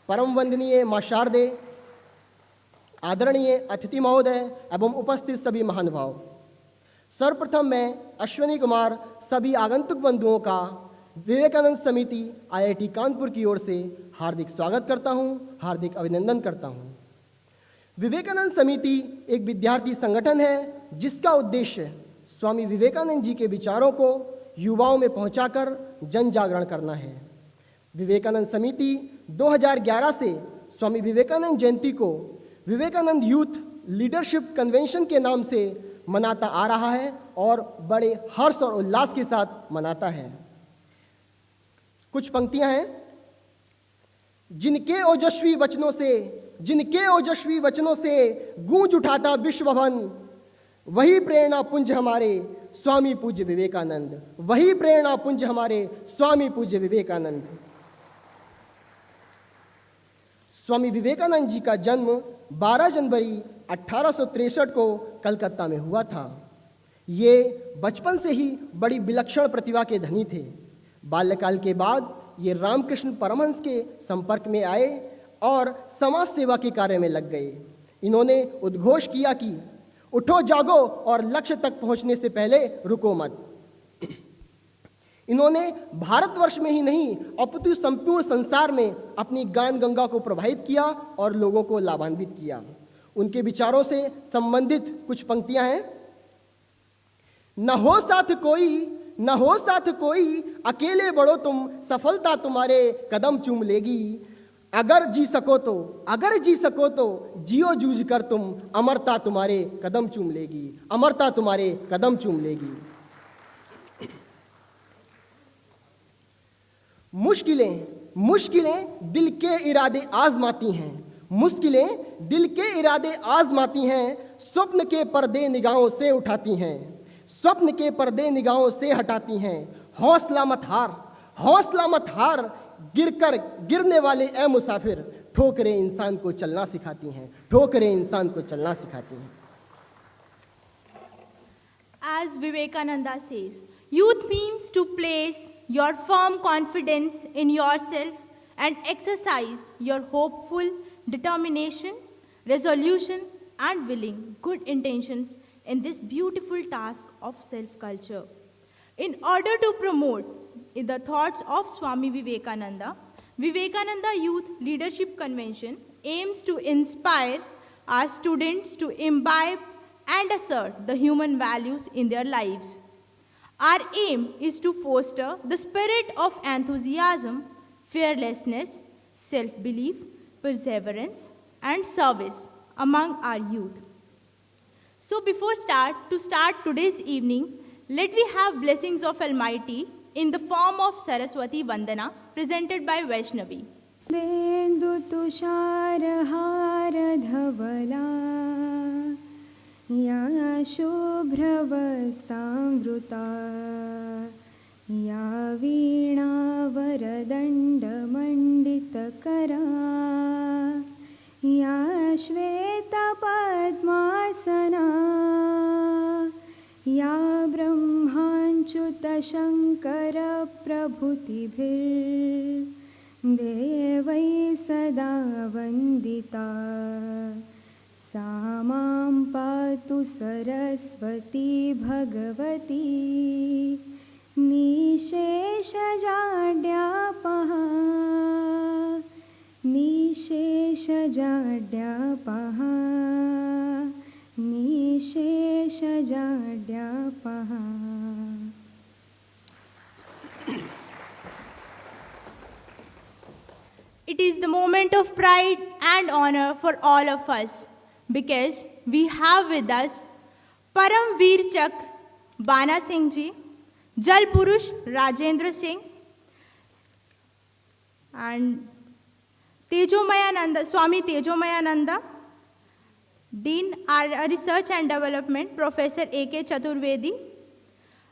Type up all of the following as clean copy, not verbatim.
परम वंदनीय माँ शारदे, आदरणीय अतिथि महोदय एवं उपस्थित सभी महानुभाव, सर्वप्रथम मैं अश्विनी कुमार सभी आगंतुक बंधुओं का विवेकानंद समिति IIT कानपुर की ओर से हार्दिक स्वागत करता हूं, हार्दिक अभिनंदन करता हूं। विवेकानंद समिति एक विद्यार्थी संगठन है जिसका उद्देश्य स्वामी विवेकानंद जी के विचारों को युवाओं में पहुंचाकर जन जागरण करना है। विवेकानंद समिति 2011 से स्वामी विवेकानंद जयंती को विवेकानंद यूथ लीडरशिप कन्वेंशन के नाम से मनाता आ रहा है और बड़े हर्ष और उल्लास के साथ मनाता है। कुछ पंक्तियां हैं। जिनके ओजस्वी वचनों से गूंज उठाता विश्व भवन, वही प्रेरणा पुंज हमारे स्वामी पूज्य विवेकानंद, वही प्रेरणा पुंज हमारे स्वामी पूज्य विवेकानंद। स्वामी विवेकानंद जी का जन्म 12 जनवरी 1863 को कलकत्ता में हुआ था। ये बचपन से ही बड़ी विलक्षण प्रतिभा के धनी थे। बाल्यकाल के बाद ये रामकृष्ण परमहंस के संपर्क में आए और समाज सेवा के कार्य में लग गए। इन्होंने उद्घोष किया कि उठो जागो और लक्ष्य तक पहुंचने से पहले रुको मत। इन्होंने भारतवर्ष में ही नहीं अपितु संपूर्ण संसार में अपनी गान गंगा को प्रभावित किया और लोगों को लाभान्वित किया। उनके विचारों से संबंधित कुछ पंक्तियां हैं। न हो साथ कोई, अकेले बढ़ो तुम, सफलता तुम्हारे कदम चूम लेगी। अगर जी सको तो जियो जूझ कर तुम, अमरता तुम्हारे कदम चूम लेगी, अमरता तुम्हारे कदम चूम लेगी। मुश्किलें दिल के इरादे आजमाती हैं, मुश्किलें दिल के इरादे आजमाती हैं, स्वप्न के पर्दे निगाहों से उठाती हैं, स्वप्न के पर्दे निगाहों से हटाती हैं। हौसला मत हार, गिरने वाले ए मुसाफिर, ठोकरें इंसान को चलना सिखाती हैं, ठोकरें इंसान को चलना सिखाती हैं। As Vivekananda says, youth means to place your firm confidence in yourself and exercise your hopeful determination, resolution, and willing good intentions in this beautiful task of self-culture. In order to promote the thoughts of Swami Vivekananda, Vivekananda Youth Leadership Convention aims to inspire our students to imbibe and assert the human values in their lives. Our aim is to foster the spirit of enthusiasm, fearlessness, self-belief, perseverance, and service among our youth. So to start today's evening, let we have blessings of Almighty in the form of Saraswati Vandana presented by Vaishnavi. Dendu tushar har dhavala या शुभ्रवस्तामृता या वीणावरदण्डमण्डितकरा या श्वेतपद्मासना या ब्रह्माच्युतशङ्करप्रभृतिभिर्देवैः सदा वन्दिता। सा मां पातु Saraswati Bhagwati निशेषजाड्यापहा निशेषजाड्यापहा निशेषजाड्यापहा। It is the moment of pride and honor for all of us, because we have with us Param Veer Chakra Bana Singh Ji, Jal Purush Rajendra Singh, and Swami Tejomayananda, Dean Research and Development, Professor A.K. Chaturvedi.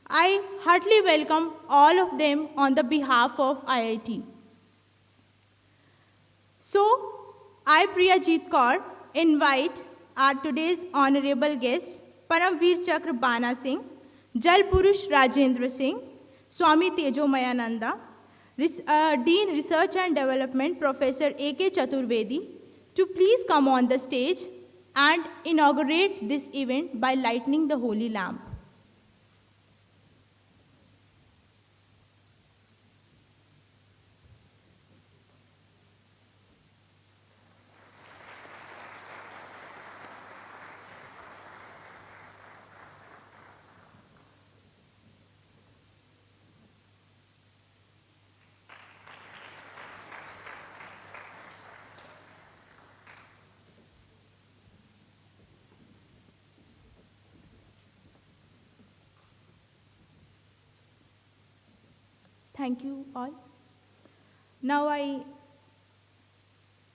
I heartily welcome all of them on the behalf of IIT. So, I, Priyajit Kaur, invite our today's honorable guests, Param Veer Chakra Bana Singh, Jal Purush Rajendra Singh, Swami Tejomayananda, Dean Research and Development, Professor A.K. Chaturvedi, to please come on the stage and inaugurate this event by lighting the holy lamp. Thank you all. Now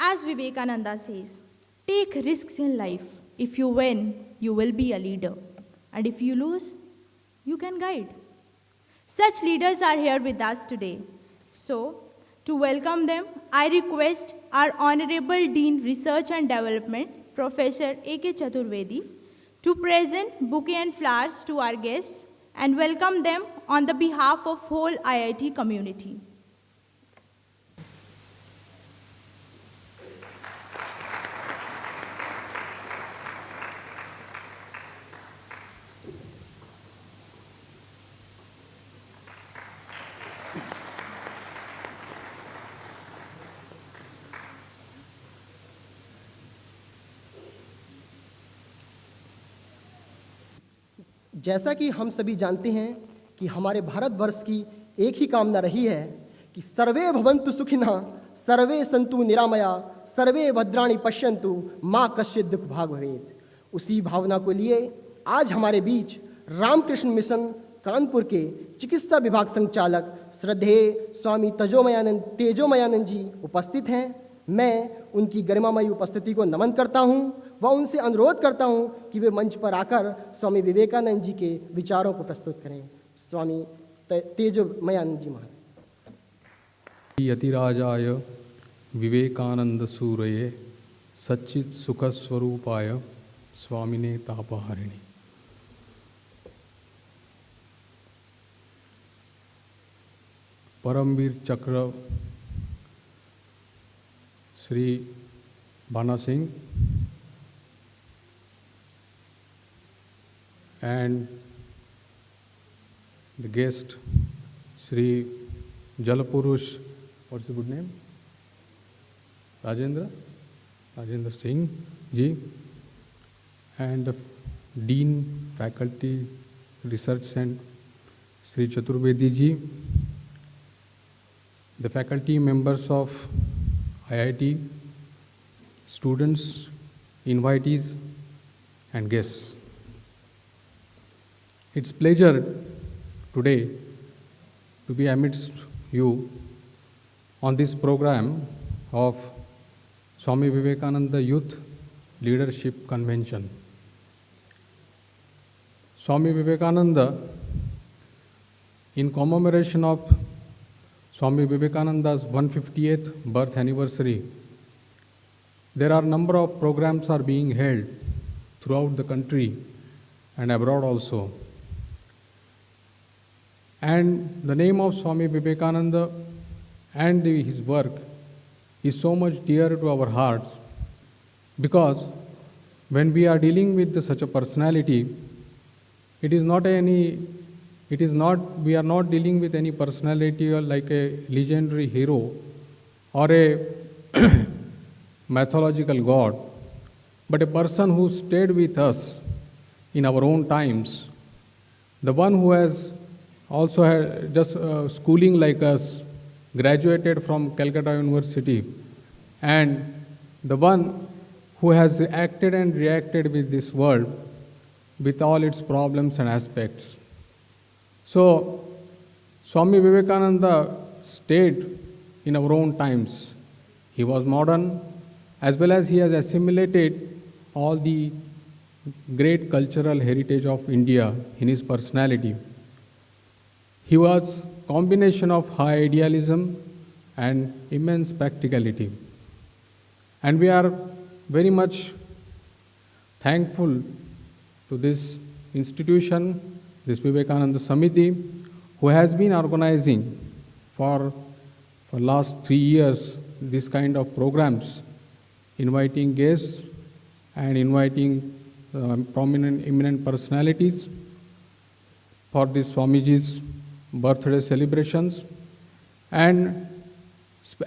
as Vivekananda says, take risks in life. If you win, you will be a leader. And if you lose, you can guide. Such leaders are here with us today. So, to welcome them, I request our Honorable Dean Research and Development, Professor A.K. Chaturvedi, to present bouquet and flowers to our guests and welcome them on the behalf of whole IIT community. जैसा कि हम सभी जानते हैं कि हमारे भारतवर्ष की एक ही कामना रही है कि सर्वे भवन्तु सुखिनः, सर्वे सन्तु निरामया, सर्वे भद्राणि पश्यन्तु, माँ कश्चित् दुःख भाग् भवेत्। उसी भावना को लिए आज हमारे बीच रामकृष्ण मिशन कानपुर के चिकित्सा विभाग संचालक श्रद्धेय स्वामी तेजोमयानंद जी उपस्थित हैं। मैं उनकी गरिमामयी उपस्थिति को नमन करता हूं व उनसे अनुरोध करता हूं कि वे मंच पर आकर स्वामी विवेकानंद जी के विचारों को प्रस्तुत करें। स्वामी तेजोमयानंद जी महाराज। यतिराजाय विवेकानंद सूरये सच्चित् सुख स्वरूपाय स्वामिने तापहारिणे। परमवीर चक्र श्री भाना Singh and the guest Sri Jalapurush, what's the good name? Rajendra Singh ji, and Dean Faculty Research Center Sri Chaturvedi ji, the faculty members of IIT, students, invitees and guests. It's pleasure today to be amidst you on this program of Swami Vivekananda Youth Leadership Convention. Swami Vivekananda, in commemoration of Swami Vivekananda's 158th birth anniversary, there are a number of programs are being held throughout the country and abroad also. And the name of Swami Vivekananda and his work is so much dear to our hearts, because when we are dealing with such a personality, we are not dealing with any personality or like a legendary hero or a mythological god, but a person who stayed with us in our own times, the one who has also had just schooling like us, graduated from Calcutta University, and the one who has acted and reacted with this world with all its problems and aspects. So, Swami Vivekananda stayed in our own times. He was modern, as well as he has assimilated all the great cultural heritage of India in his personality. He was combination of high idealism and immense practicality. And we are very much thankful to this institution, this Vivekananda Samiti, who has been organizing for for last 3 years this kind of programs, inviting guests and inviting prominent, eminent personalities for this Swamiji's birthday celebrations. And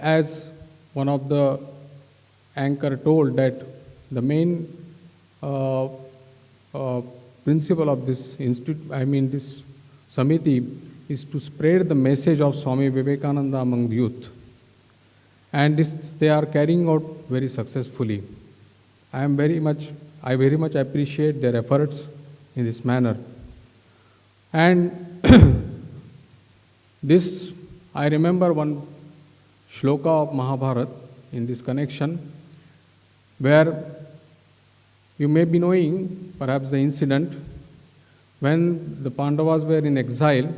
as one of the anchor told, that the main principle of this institute, this Samiti, is to spread the message of Swami Vivekananda among the youth. And this they are carrying out very successfully. I very much appreciate their efforts in this manner. And this, I remember one shloka of Mahabharata in this connection, where you may be knowing perhaps the incident when the Pandavas were in exile,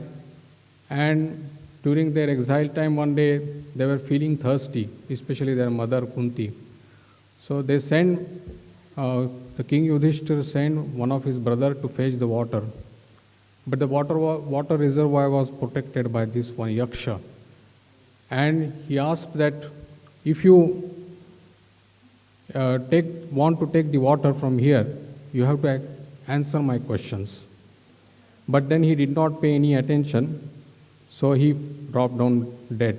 and during their exile time one day they were feeling thirsty, especially their mother Kunti. So they sent, the king Yudhishthira sent one of his brother to fetch the water. But the water reservoir was protected by this one Yaksha. And he asked that if you want to take the water from here, you have to answer my questions. But then he did not pay any attention, so he dropped down dead.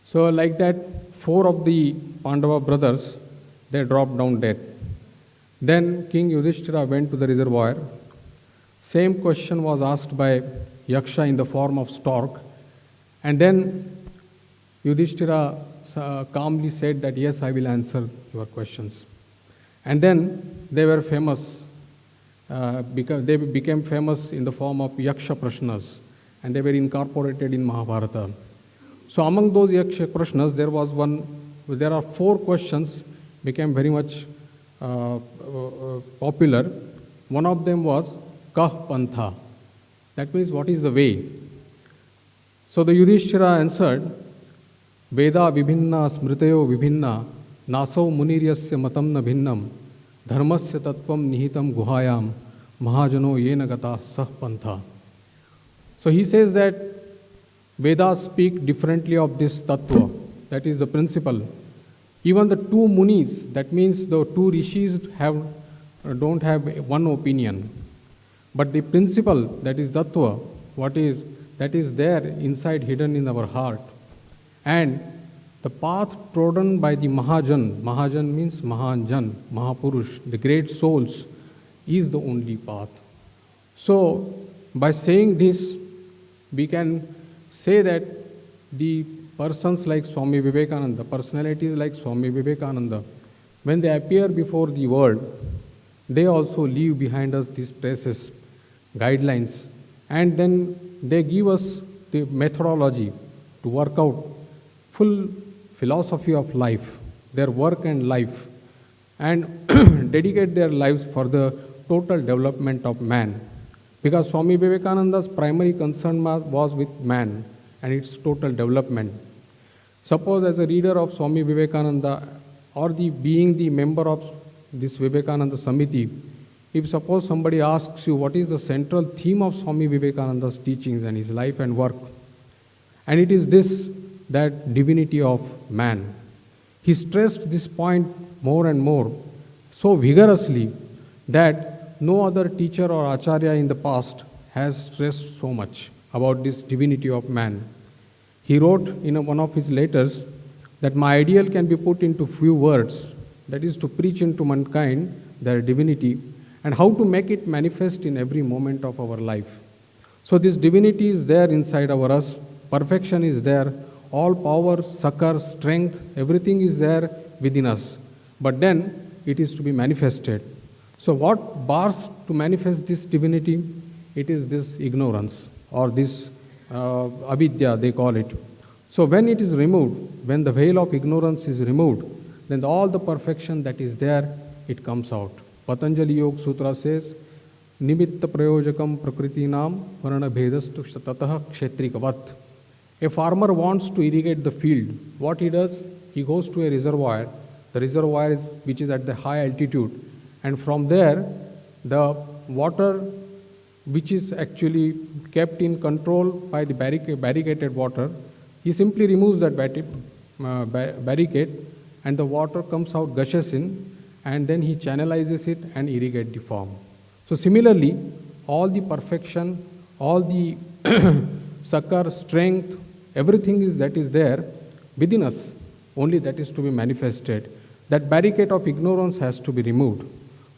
So like that, 4 of the Pandava brothers, they dropped down dead. Then King Yudhishthira went to the reservoir. Same question was asked by Yaksha in the form of stork. And then Yudhishthira calmly said that, yes, I will answer your questions. And then they were famous, because they became famous in the form of Yaksha Prashnas, and they were incorporated in Mahabharata. So among those Yaksha Prashnas, there are 4 questions became very much popular. One of them was Kah Pantha. That means, what is the way? So the Yudhishthira answered, Veda vibhinna smritayo vibhinna naso muniryasya matam na bhinnam dharmasya tattvam nihitam guhayam mahajano yena gata sah pantha. So he says that Vedas speak differently of this tattva, that is the principle. Even the 2 munis, that means the 2 rishis don't have one opinion. But the principle, that is tattva, that is there inside, hidden in our heart. And the path trodden by the Mahajan means Mahanjan, Mahapurush, the great souls, is the only path. So by saying this, we can say that the persons like Swami Vivekananda, personalities like Swami Vivekananda, when they appear before the world, they also leave behind us these traces, guidelines, and then they give us the methodology to work out full philosophy of life, their work and life, and dedicate their lives for the total development of man. Because Swami Vivekananda's primary concern was with man and its total development. Suppose as a reader of Swami Vivekananda, or being the member of this Vivekananda Samiti, if suppose somebody asks you what is the central theme of Swami Vivekananda's teachings and his life and work, and it is this, that divinity of man. He stressed this point more and more, so vigorously, that no other teacher or acharya in the past has stressed so much about this divinity of man. He wrote in one of his letters that my ideal can be put into few words, that is to preach into mankind their divinity and how to make it manifest in every moment of our life. So this divinity is there inside us, perfection is there, all power, succor, strength, everything is there within us. But then it is to be manifested. So what bars to manifest this divinity? It is this ignorance, or this avidya they call it. So when it is removed, when the veil of ignorance is removed, then all the perfection that is there, it comes out. Patanjali Yoga Sutra says, Nimitta prayojakam prakritinam varana bhedastu tatah kshetrikavat. A farmer wants to irrigate the field. What he does? He goes to a reservoir. The reservoir which is at the high altitude. And from there, the water which is actually kept in control by the barricaded water, He simply removes that barricade, and the water comes out, gushes in, and then he channelizes it and irrigates the farm. So similarly, all the perfection, all the succor, strength, everything that is there within us, only that is to be manifested. That barricade of ignorance has to be removed.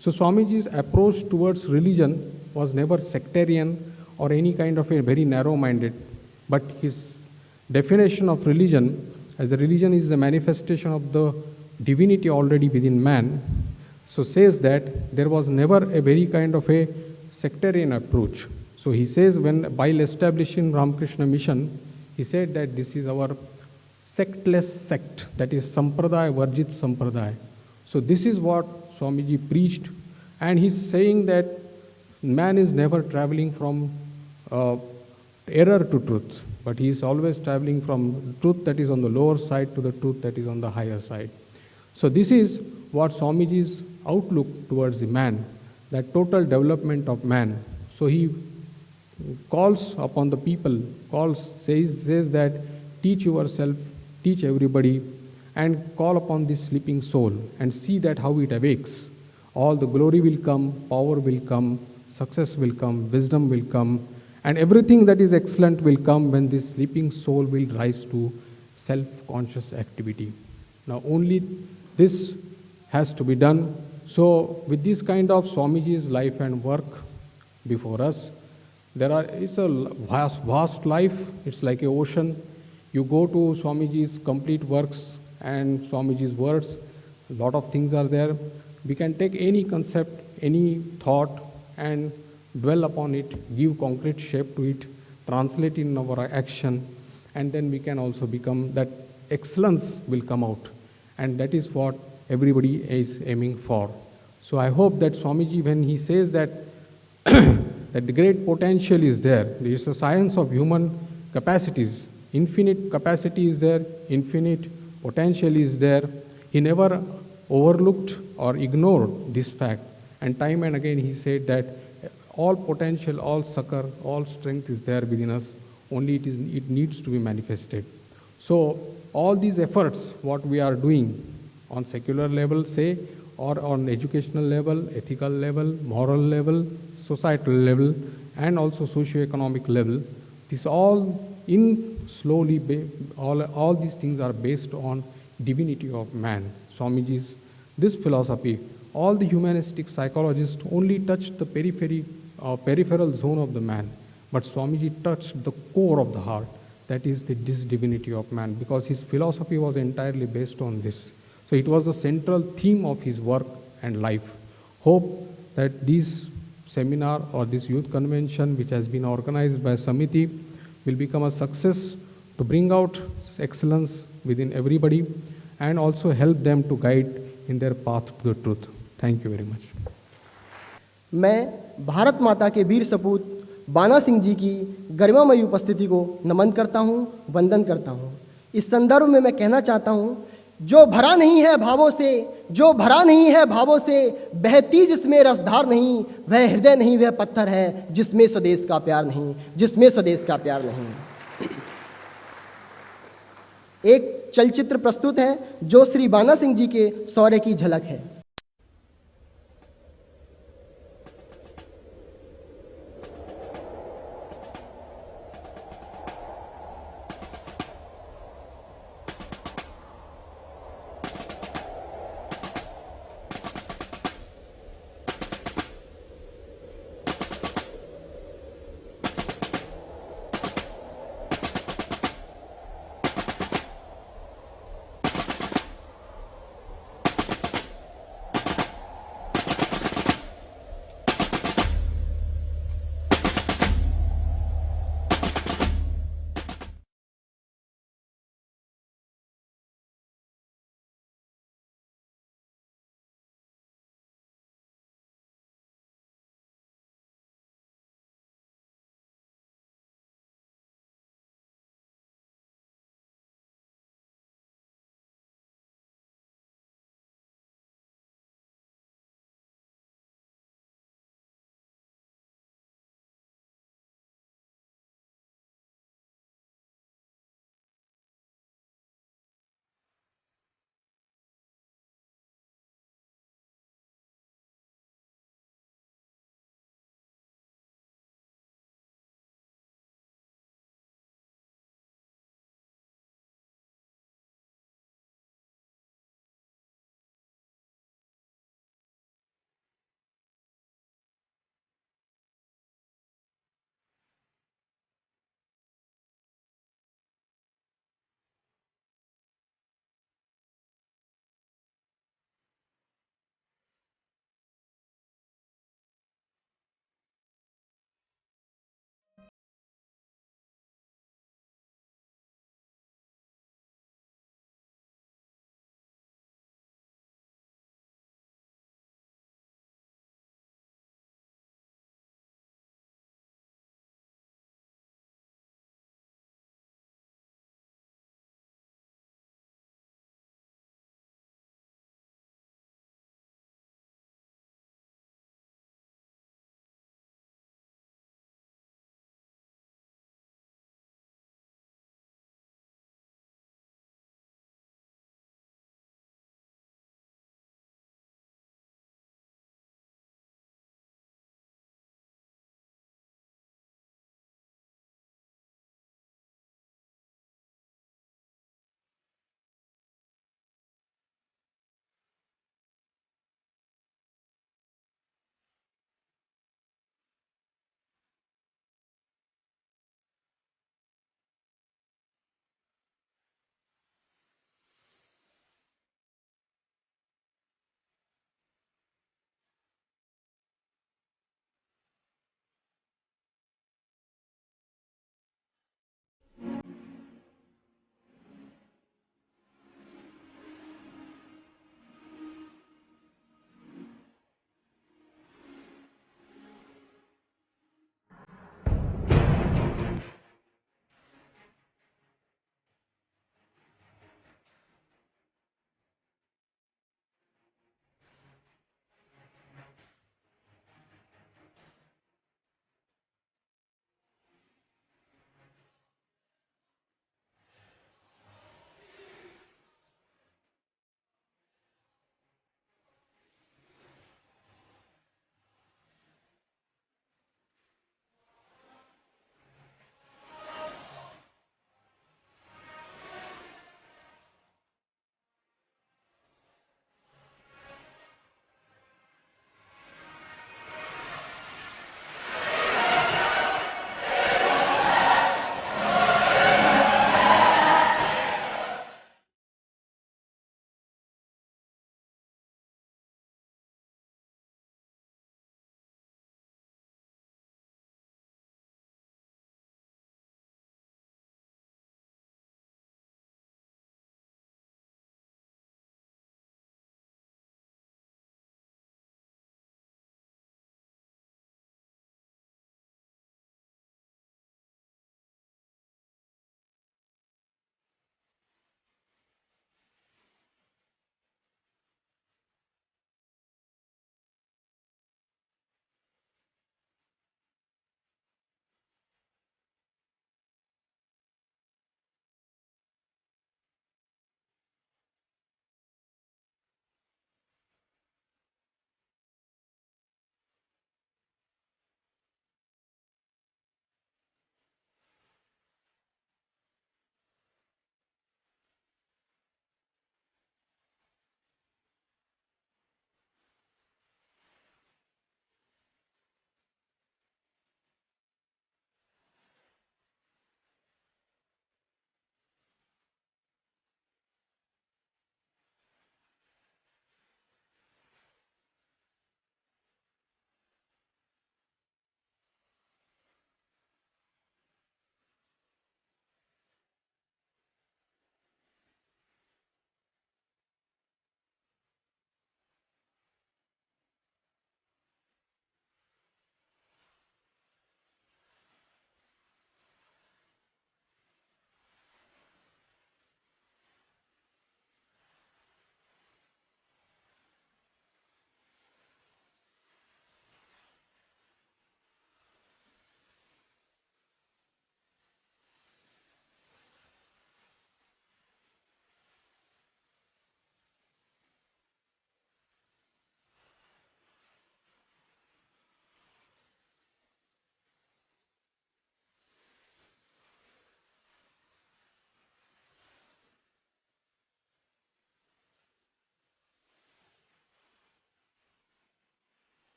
So Swamiji's approach towards religion was never sectarian or any kind of a very narrow-minded, but his definition of religion, as the religion is the manifestation of the divinity already within man, so says that there was never a very kind of a sectarian approach. So he says, while establishing Ramakrishna Mission, he said that this is our sectless sect, that is Sampradaya Varjit Sampradaya. So this is what Swamiji preached, and he's saying that man is never traveling from error to truth, but he is always traveling from truth that is on the lower side to the truth that is on the higher side. So this is what Swamiji's outlook towards the man, that total development of man. So he calls upon the people, says that teach yourself, teach everybody, and call upon this sleeping soul and see that how it awakes. All the glory will come, power will come, success will come, wisdom will come, and everything that is excellent will come when this sleeping soul will rise to self-conscious activity. Now only this has to be done. So with this kind of Swamiji's life and work before us, it's a vast life. It's like an ocean. You go to Swamiji's complete works and Swamiji's words, a lot of things are there. We can take any concept, any thought, and dwell upon it, give concrete shape to it, translate in our action, and then we can also become, that excellence will come out. And that is what everybody is aiming for. So I hope that Swamiji, when he says that, that the great potential is there is a science of human capacities, infinite capacity is there, infinite potential is there. He never overlooked or ignored this fact. And time and again he said that all potential, all succor, all strength is there within us, only it needs to be manifested. So all these efforts, what we are doing on secular level, say, or on educational level, ethical level, moral level, societal level, and also socio-economic level, this all all these things are based on divinity of man. Swamiji's, this philosophy, all the humanistic psychologists only touched the peripheral zone of the man, but Swamiji touched the core of the heart, that is this divinity of man, because his philosophy was entirely based on this. So it was the central theme of his work and life. Hope that this seminar or this youth convention, which has been organized by Samiti, will become a success to bring out excellence within everybody and also help them to guide in their path to the truth. Thank you very much. मैं भारत माता के वीर सपूत बाना सिंह जी की गरिमामयी उपस्थिति को नमन करता हूँ, वंदन करता हूँ। इस संदर्भ में मैं कहना चाहता हूँ, जो भरा नहीं है भावों से, जो भरा नहीं है भावों से, बहती जिसमें रसधार नहीं, वह हृदय नहीं, वह पत्थर है जिसमें स्वदेश का प्यार नहीं, जिसमें स्वदेश का प्यार नहीं। एक चलचित्र प्रस्तुत है जो श्री बाना सिंह जी के शौर्य की झलक है।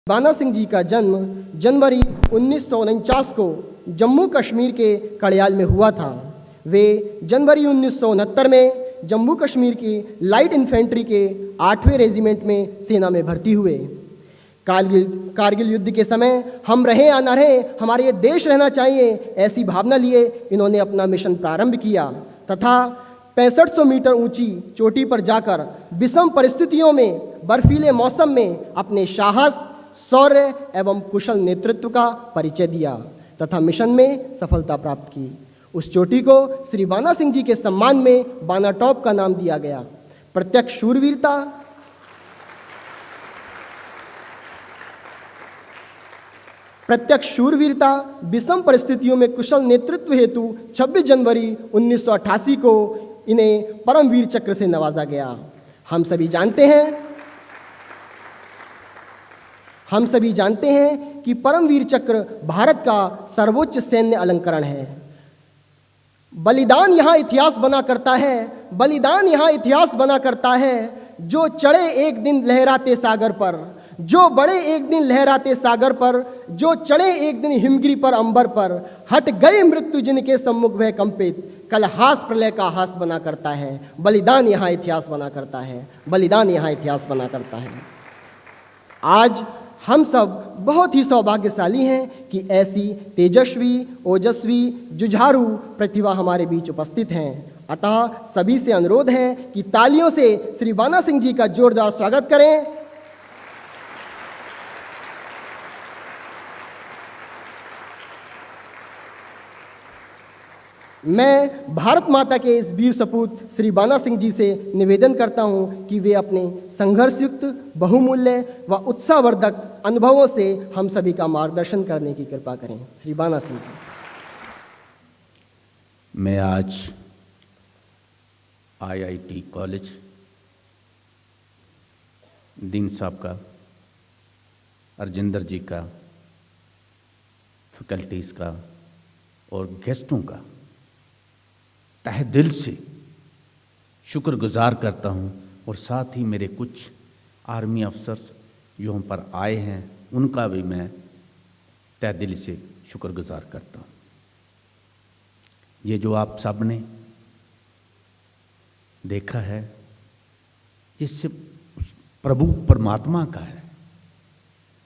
बाना सिंह जी का जन्म जनवरी 1949 को जम्मू कश्मीर के कड़याल में हुआ था। वे जनवरी 1969 में जम्मू कश्मीर की लाइट इन्फेंट्री के 8वें रेजिमेंट में सेना में भर्ती हुए। कारगिल युद्ध के समय हम रहे या ना रहे, हमारे ये देश रहना चाहिए, ऐसी भावना लिए इन्होंने अपना मिशन प्रारंभ किया तथा 6500 मीटर ऊंची चोटी पर जाकर विषम परिस्थितियों में बर्फीले मौसम में अपने साहस, शौर्य एवं कुशल नेतृत्व का परिचय दिया तथा मिशन में सफलता प्राप्त की। उस चोटी को श्री बाना सिंह जी के सम्मान में बाना टॉप का नाम दिया गया। प्रत्यक्ष शूरवीरता, विषम परिस्थितियों में कुशल नेतृत्व हेतु 26 जनवरी 1988 को इन्हें परमवीर चक्र से नवाजा गया। हम सभी जानते हैं कि परमवीर चक्र भारत का सर्वोच्च सैन्य अलंकरण है। बलिदान यहाँ इतिहास बना करता है, जो चढ़े एक दिन लहराते सागर पर, जो बढ़े एक दिन लहराते सागर पर, जो चढ़े एक दिन हिमगिरी पर अंबर पर, हट गई मृत्यु जिनके सम्मुख वह कंपित, कल हास प्रलय का हास बना करता है। बलिदान यहाँ इतिहास बना करता है। आज हम सब बहुत ही सौभाग्यशाली हैं कि ऐसी तेजस्वी, ओजस्वी, जुझारू प्रतिभा हमारे बीच उपस्थित हैं। अतः सभी से अनुरोध है कि तालियों से श्री बाना सिंह जी का जोरदार स्वागत करें। मैं भारत माता के इस वीर सपूत श्री बाना सिंह जी से निवेदन करता हूं कि वे अपने संघर्षयुक्त, बहुमूल्य व उत्साहवर्धक अनुभवों से हम सभी का मार्गदर्शन करने की कृपा करें। श्री बाना सिंह जी। मैं आज IIT कॉलेज दीन साहब का, अर्जिंदर जी का, फैकल्टीज़ का और गेस्टों का तहे दिल से शुक्रगुजार करता हूं और साथ ही मेरे कुछ आर्मी अफसर्स जो हम पर आए हैं उनका भी मैं तहे दिल से शुक्रगुजार करता हूं। ये जो आप सब ने देखा है ये सिर्फ प्रभु परमात्मा का है।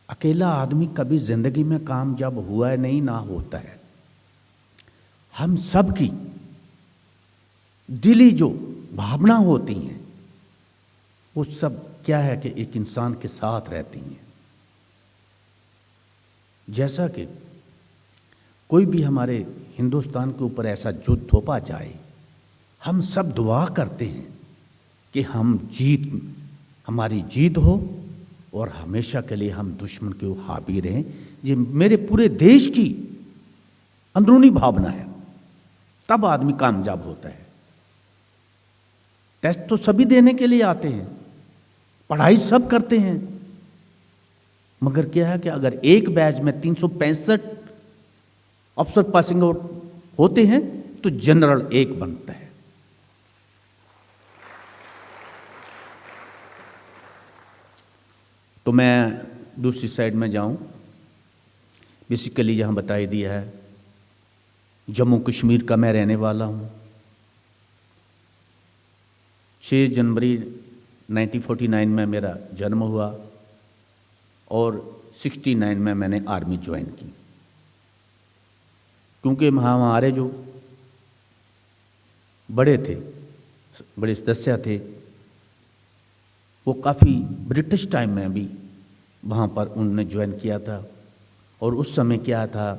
अकेला आदमी कभी जिंदगी में कामयाब हुआ है नहीं, ना होता है। हम सब की दिली जो भावना होती हैं वो सब क्या है कि एक इंसान के साथ रहती हैं। जैसा कि कोई भी हमारे हिंदुस्तान के ऊपर ऐसा युद्ध थोपा जाए, हम सब दुआ करते हैं कि हमारी जीत हो और हमेशा के लिए हम दुश्मन के हावी रहें। ये मेरे पूरे देश की अंदरूनी भावना है। तब आदमी कामयाब होता है। टेस्ट तो सभी देने के लिए आते हैं, पढ़ाई सब करते हैं, मगर क्या है कि अगर एक बैच में 365 अफसर पासिंग आउट होते हैं तो जनरल एक बनता है। तो मैं दूसरी साइड में जाऊं, बेसिकली यहां बताई दिया है जम्मू कश्मीर का मैं रहने वाला हूं। 6 जनवरी 1949 में मेरा जन्म हुआ और 69 में मैंने आर्मी ज्वाइन की। क्योंकि हमारे जो बड़े सदस्य थे वो काफ़ी ब्रिटिश टाइम में भी वहाँ पर उन्होंने ज्वाइन किया था। और उस समय क्या था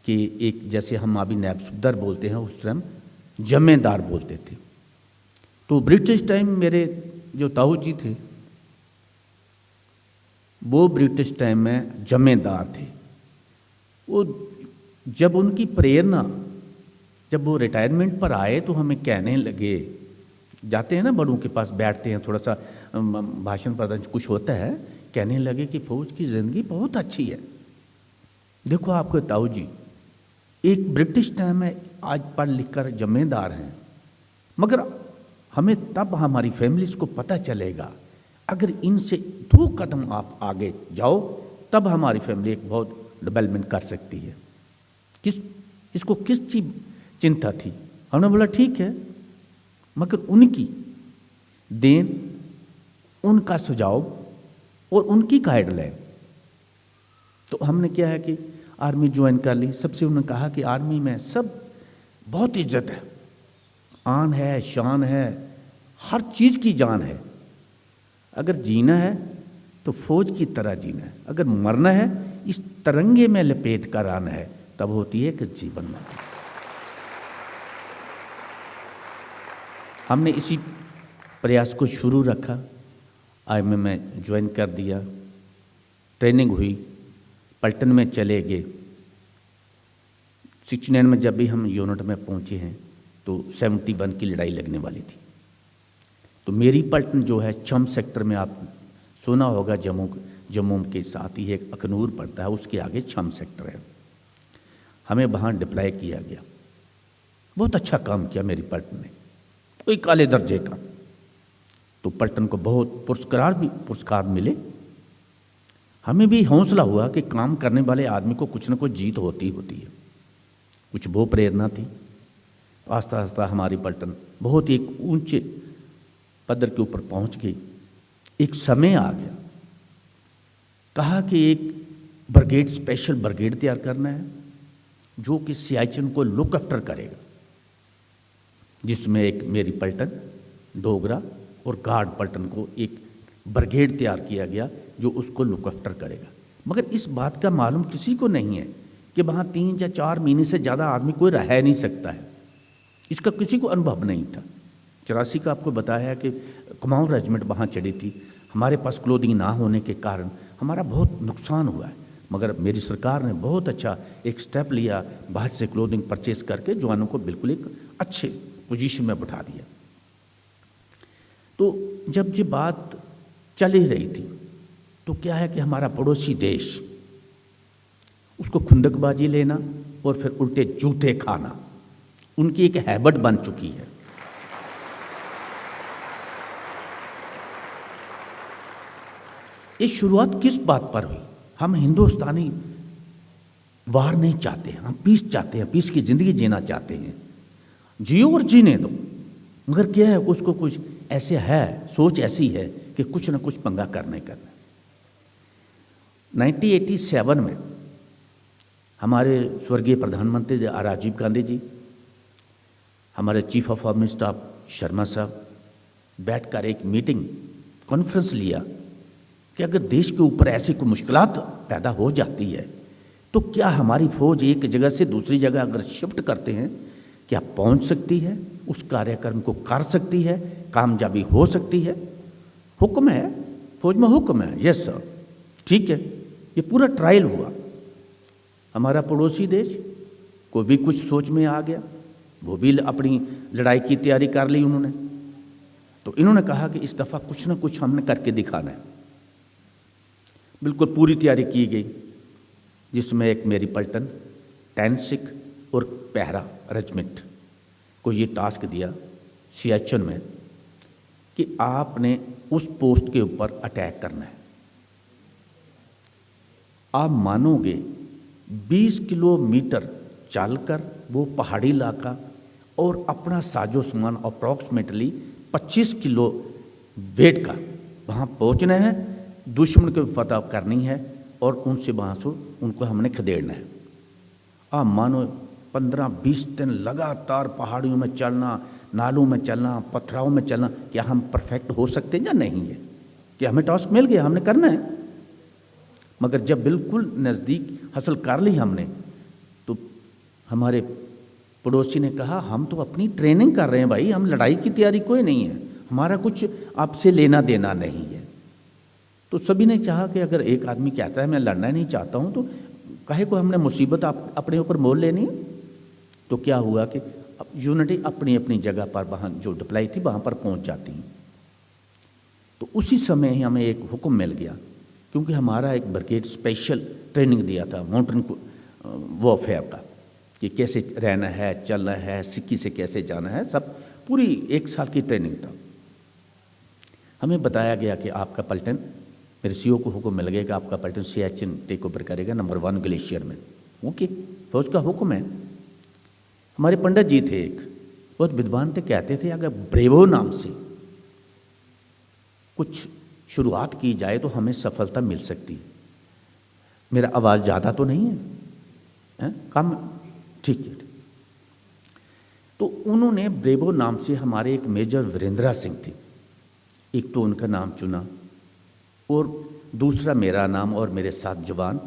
कि एक जैसे हम अभी नैब सुबदर बोलते हैं, उस टाइम जमेदार बोलते थे। तो ब्रिटिश टाइम मेरे जो ताऊ जी थे वो ब्रिटिश टाइम में जमेदार थे। वो जब उनकी प्रेरणा, जब वो रिटायरमेंट पर आए तो हमें कहने लगे, जाते हैं ना बड़ों के पास बैठते हैं, थोड़ा सा भाषण प्रदर्शन कुछ होता है, कहने लगे कि फौज की ज़िंदगी बहुत अच्छी है। देखो आपके ताऊ जी एक ब्रिटिश टाइम में आज पढ़ लिख कर जमेदार हैं, मगर हमें तब हमारी फैमिलीज को पता चलेगा अगर इनसे 2 कदम आप आगे जाओ तब हमारी फैमिली एक बहुत डेवलपमेंट कर सकती है। इसको किस चीज चिंता थी? हमने बोला ठीक है, मगर उनकी देन, उनका सुझाव और उनकी गाइडलाइन। तो हमने क्या है कि आर्मी ज्वाइन कर ली। सबसे उन्होंने कहा कि आर्मी में सब बहुत इज्जत है, आन है, शान है, हर चीज़ की जान है। अगर जीना है तो फौज की तरह जीना है, अगर मरना है इस तरंगे में लपेट कर आना है, तब होती है कि जीवन मरती। हमने इसी प्रयास को शुरू रखा। आर्मी में ज्वाइन कर दिया, ट्रेनिंग हुई, पलटन में चले गए। 69 में जब भी हम यूनिट में पहुंचे हैं तो 71 की लड़ाई लगने वाली थी। तो मेरी पलटन जो है छम सेक्टर में, आप सुना होगा, जम्मू के साथ ही एक अखनूर पड़ता है, उसके आगे छम सेक्टर है। हमें वहाँ डिप्लॉय किया गया। बहुत अच्छा काम किया मेरी पलटन ने, कोई काले दर्जे का। तो पलटन को बहुत पुरस्कार मिले। हमें भी हौसला हुआ कि काम करने वाले आदमी को कुछ न कुछ जीत होती है। कुछ वो प्रेरणा थी। आस्ता आस्ता हमारी पलटन बहुत एक ऊंचे पदर के ऊपर पहुंच गई। एक समय आ गया, कहा कि एक ब्रिगेड, स्पेशल ब्रिगेड तैयार करना है जो कि सियाचिन को लुक आफ्टर करेगा, जिसमें एक मेरी पलटन, डोगरा और गार्ड पलटन को एक ब्रिगेड तैयार किया गया जो उसको लुक आफ्टर करेगा। मगर इस बात का मालूम किसी को नहीं है कि वहाँ 3 या 4 महीने से ज़्यादा आदमी कोई रह नहीं सकता है। इसका किसी को अनुभव नहीं था। 84 का आपको बताया है कि कुमाऊं रेजिमेंट वहाँ चढ़ी थी। हमारे पास क्लोथिंग ना होने के कारण हमारा बहुत नुकसान हुआ है, मगर मेरी सरकार ने बहुत अच्छा एक स्टेप लिया, बाहर से क्लोथिंग परचेस करके जवानों को बिल्कुल एक अच्छे पोजीशन में बैठा दिया। तो जब ये बात चल ही रही थी तो क्या है कि हमारा पड़ोसी देश, उसको खुंदकबाजी लेना और फिर उल्टे जूते खाना उनकी एक हैबिट बन चुकी है। ये शुरुआत किस बात पर हुई? हम हिंदुस्तानी वार नहीं चाहते, हम पीस चाहते हैं, पीस की जिंदगी जीना चाहते हैं। जियो और जीने दो, मगर क्या है, उसको कुछ ऐसे है, सोच ऐसी है कि कुछ ना कुछ पंगा करना ही करना। 1987 में हमारे स्वर्गीय प्रधानमंत्री राजीव गांधी जी, हमारे chief of army staff Sharma साहब बैठकर एक मीटिंग कॉन्फ्रेंस लिया कि अगर देश के ऊपर ऐसी कोई मुश्किलात पैदा हो जाती है तो क्या हमारी फौज एक जगह से दूसरी जगह अगर शिफ्ट करते हैं, क्या पहुंच सकती है, उस कार्यक्रम को कर सकती है, कामयाबी हो सकती है। हुक्म है, फौज में हुक्म है, यस सर, ठीक है। ये पूरा ट्रायल हुआ। हमारा पड़ोसी देश को भी कुछ सोच में आ गया, वो भी अपनी लड़ाई की तैयारी कर ली उन्होंने। तो इन्होंने कहा कि इस दफ़ा कुछ ना कुछ हमने करके दिखाना है। बिल्कुल पूरी तैयारी की गई, जिसमें एक मेरी पलटन, 10 सिख और पहरा रेजिमेंट को ये टास्क दिया सियाचिन में कि आपने उस पोस्ट के ऊपर अटैक करना है। आप मानोगे 20 किलोमीटर चलकर वो पहाड़ी इलाका और अपना साजो सामान अप्रॉक्सीमेटली 25 किलो वेट का वहाँ पहुँचना है, दुश्मन को फतह करनी है और उनसे वहाँ से उनको हमने खदेड़ना है। आप मानो 15-20 दिन लगातार पहाड़ियों में चलना, नालों में चलना, पथराव में चलना। क्या हम परफेक्ट हो सकते हैं या नहीं है? कि हमें टास्क मिल गया, हमने करना है। मगर जब बिल्कुल नज़दीक हासिल कर ली हमने, तो हमारे पड़ोसी ने कहा हम तो अपनी ट्रेनिंग कर रहे हैं भाई, हम लड़ाई की तैयारी कोई नहीं है, हमारा कुछ आपसे लेना देना नहीं है। तो सभी ने चाहा कि अगर एक आदमी कहता है मैं लड़ना नहीं चाहता हूँ, तो काहे को हमने मुसीबत अपने ऊपर मोल लेनी है। तो क्या हुआ कि यूनिटी अपनी अपनी जगह पर वहाँ जो डिप्लाई थी वहाँ पर पहुँच जाती हैं। तो उसी समय ही हमें एक हुक्म मिल गया, क्योंकि हमारा एक ब्रिगेड स्पेशल ट्रेनिंग दिया था माउंटेन वॉरफेयर का, कि कैसे रहना है, चलना है, सिक्की से कैसे जाना है, सब पूरी 1 साल की ट्रेनिंग था। हमें बताया गया कि आपका पलटन मेरे सीओ को हुक्म मिल गया कि आपका पलटन सियाचिन टेक ओवर करेगा नंबर 1 ग्लेशियर में। ओके, फौज का हुक्म है। हमारे पंडित जी थे एक, बहुत विद्वान थे, कहते थे अगर ब्रेवो नाम से कुछ शुरुआत की जाए तो हमें सफलता मिल सकती है। मेरा आवाज़ ज़्यादा तो नहीं है, कम? ठीक है। तो उन्होंने ब्रेवो नाम से हमारे एक मेजर वीरेंद्रा सिंह थे, एक तो उनका नाम चुना और दूसरा मेरा नाम और मेरे साथ जवान,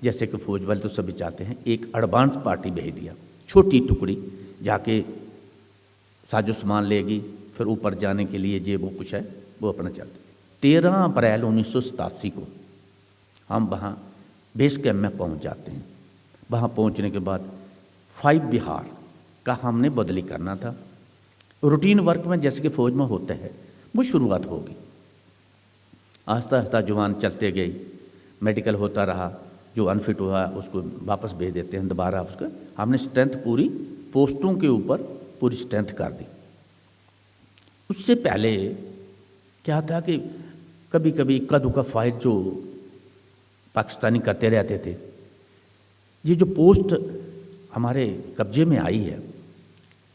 जैसे कि फौज वाले तो सभी चाहते हैं, एक एडवांस पार्टी भेज दिया, छोटी टुकड़ी जाके साजो सामान लेगी, फिर ऊपर जाने के लिए ये वो कुछ है वो अपना चलते। 13 अप्रैल 1987 को हम वहाँ बेस कैम्प में पहुँच जाते हैं। वहाँ पहुँचने के बाद 5 बिहार का हमने बदली करना था। रूटीन वर्क में जैसे कि फौज में होता है वो शुरुआत होगी। आस्ता आस्ता जवान चलते गए, मेडिकल होता रहा, जो अनफिट हुआ उसको वापस भेज देते हैं दोबारा। उसका हमने स्ट्रेंथ पूरी पोस्टों के ऊपर पूरी स्ट्रेंथ कर दी। उससे पहले क्या था कि कभी कभी इक्का दुक्का फाइट जो पाकिस्तानी करते रहते थे। ये जो पोस्ट हमारे कब्जे में आई है,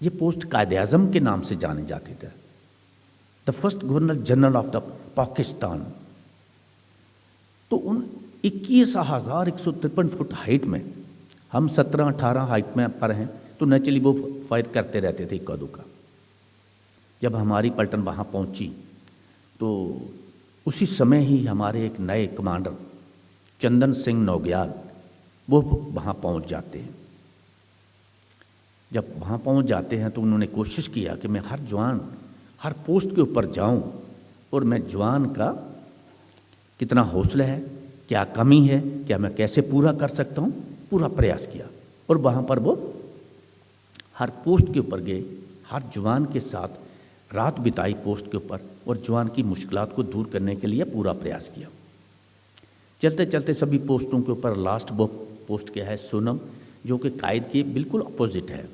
ये पोस्ट कायद-ए-आज़म के नाम से जाने जाती थी, the first governor general of the Pakistan. तो उन 21,153 फुट हाइट में हम 17-18 हाइट में पर हैं, तो नेचुरली वो फायर करते रहते थे इक्का दुक्का। जब हमारी पलटन वहाँ पहुँची तो उसी समय ही हमारे एक नए कमांडर चंदन सिंह नौग्याल वो वहाँ पहुँच जाते हैं। जब वहाँ पहुँच जाते हैं तो उन्होंने कोशिश किया कि मैं हर जवान हर पोस्ट के ऊपर जाऊँ और मैं जवान का कितना हौसला है, क्या कमी है, क्या मैं कैसे पूरा कर सकता हूँ, पूरा प्रयास किया। और वहाँ पर वो हर पोस्ट के ऊपर गए, हर जवान के साथ रात बिताई पोस्ट के ऊपर और जवान की मुश्किलात को दूर करने के लिए पूरा प्रयास किया। चलते चलते सभी पोस्टों के ऊपर लास्ट वो पोस्ट क्या है, सोनम, जो कि कायद के बिल्कुल अपोजिट है।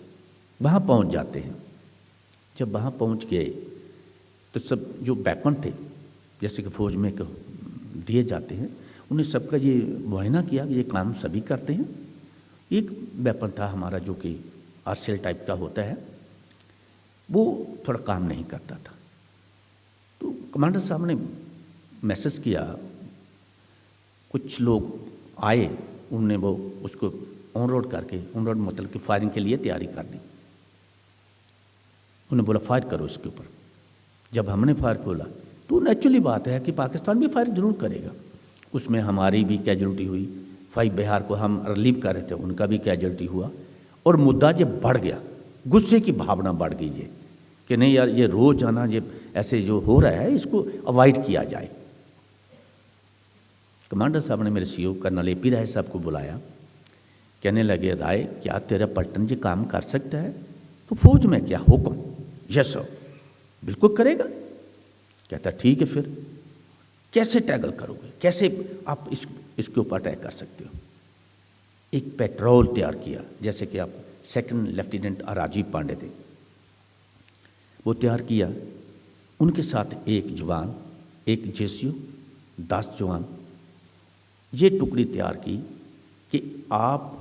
वहाँ पहुँच जाते हैं। जब वहाँ पहुँच गए तो सब जो वेपन थे जैसे कि फौज में दिए जाते हैं, उन्हें सबका ये मुआयना किया कि ये काम सभी करते हैं। एक वेपन था हमारा जो कि आरसीएल टाइप का होता है, वो थोड़ा काम नहीं करता था। तो कमांडर साहब ने मैसेज किया, कुछ लोग आए, उन्होंने वो उसको ऑन रोड करके, ऑन रोड मतलब कि फायरिंग के लिए तैयारी कर दी। उन्हें बोला फायर करो इसके ऊपर। जब हमने फायर खोला तो नेचुरली बात है कि पाकिस्तान भी फायर जरूर करेगा। उसमें हमारी भी कैजुअल्टी हुई। 5 बिहार को हम रिलीव कर रहे थे, उनका भी कैजुअल्टी हुआ। और मुद्दा जब बढ़ गया, गुस्से की भावना बढ़ गई है कि नहीं यार, ये रोज़ाना ये ऐसे जो हो रहा है इसको अवॉइड किया जाए। कमांडर साहब ने मेरे सीओ कर्नल AP राय साहब को बुलाया। कहने लगे, राय क्या तेरा पलटन ये काम कर सकता है? तो फौज में क्या हुक्म? यस सर, बिल्कुल करेगा। कहता ठीक है, फिर कैसे टैकल करोगे, कैसे आप इसके ऊपर अटैक कर सकते हो? एक पेट्रोल तैयार किया, जैसे कि आप 2nd लेफ्टिनेंट राजीव पांडे थे, वो तैयार किया। उनके साथ एक जवान, एक JCO, 10 जवान, ये टुकड़ी तैयार की कि आप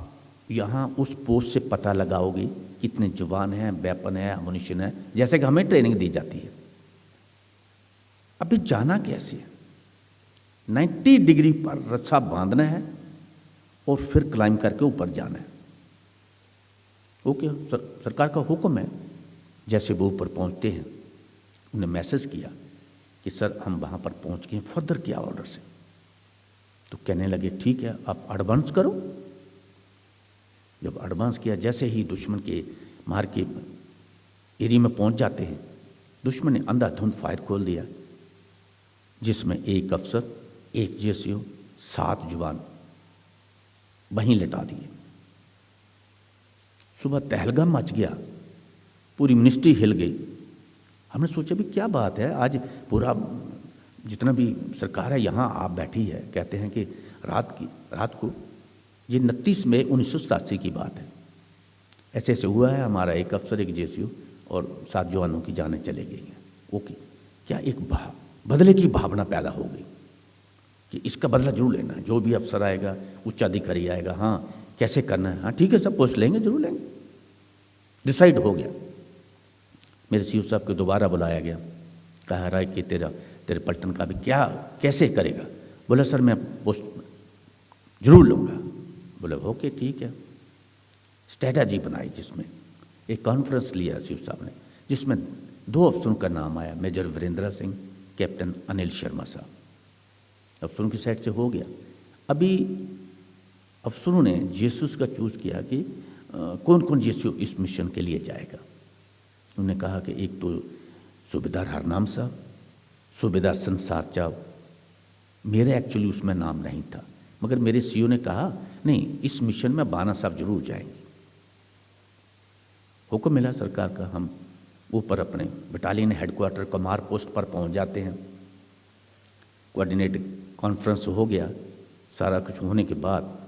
यहाँ उस पोस्ट से पता लगाओगे कितने जवान हैं, वेपन है, अम्युनिशन है, जैसे कि हमें ट्रेनिंग दी जाती है। अभी जाना कैसे है? 90 डिग्री पर रस्सा बांधना है और फिर क्लाइंब करके ऊपर जाना है। ओके, सरकार का हुक्म है। जैसे वो ऊपर पहुंचते हैं, उन्हें मैसेज किया कि सर हम वहाँ पर पहुँच गए, फर्दर किया ऑर्डर से। तो कहने लगे ठीक है, आप एडवांस करो। जब एडवांस किया, जैसे ही दुश्मन के मार के एरिया में पहुंच जाते हैं, दुश्मन ने अंधाधुंध फायर खोल दिया, जिसमें एक अफसर, एक JCO, 7 जवान वहीं लिटा दिए। सुबह तहलगा मच गया, पूरी मिनिस्ट्री हिल गई। हमने सोचा भी क्या बात है, आज पूरा जितना भी सरकार है यहाँ आप बैठी है, कहते हैं कि रात को ये 29 मई 1987 की बात है, ऐसे ऐसे हुआ है, हमारा एक अफसर, एक JCO और 7 जवानों की जानें चले गई हैं। ओके, क्या एक बदले की भावना पैदा हो गई कि इसका बदला जरूर लेना है, जो भी अफसर आएगा, उच्च अधिकारी आएगा, हाँ कैसे करना है, हाँ ठीक है सब पोस्ट लेंगे, जरूर लेंगे। डिसाइड हो गया। मेरे सीओ साहब को दोबारा बुलाया गया, कहा रहा है कि तेरे पलटन का भी क्या कैसे करेगा। बोला सर मैं पोस्ट जरूर लूँगा। बोले ओके ठीक है। स्ट्रैटेजी बनाई, जिसमें एक कॉन्फ्रेंस लिया सीओ साहब ने, जिसमें 2 अफसरों का नाम आया, मेजर वीरेंद्र सिंह, कैप्टन अनिल शर्मा साहब। अफसरों की साइड से हो गया। अभी अफसरों ने जेसूस का चूज़ किया कि कौन कौन जेसू इस मिशन के लिए जाएगा। उन्होंने कहा कि एक तो सूबेदार हरनाम साहब, सूबेदार संसार साहब। मेरे एक्चुअली उसमें नाम नहीं था, मगर मेरे सीओ ने कहा नहीं इस मिशन में बाना साहब जरूर जाएंगे। हुक्म मिला सरकार का, हम ऊपर अपने बटालियन हेडक्वार्टर कमार पोस्ट पर पहुंच जाते हैं। कोऑर्डिनेट कॉन्फ्रेंस हो गया, सारा कुछ होने के बाद,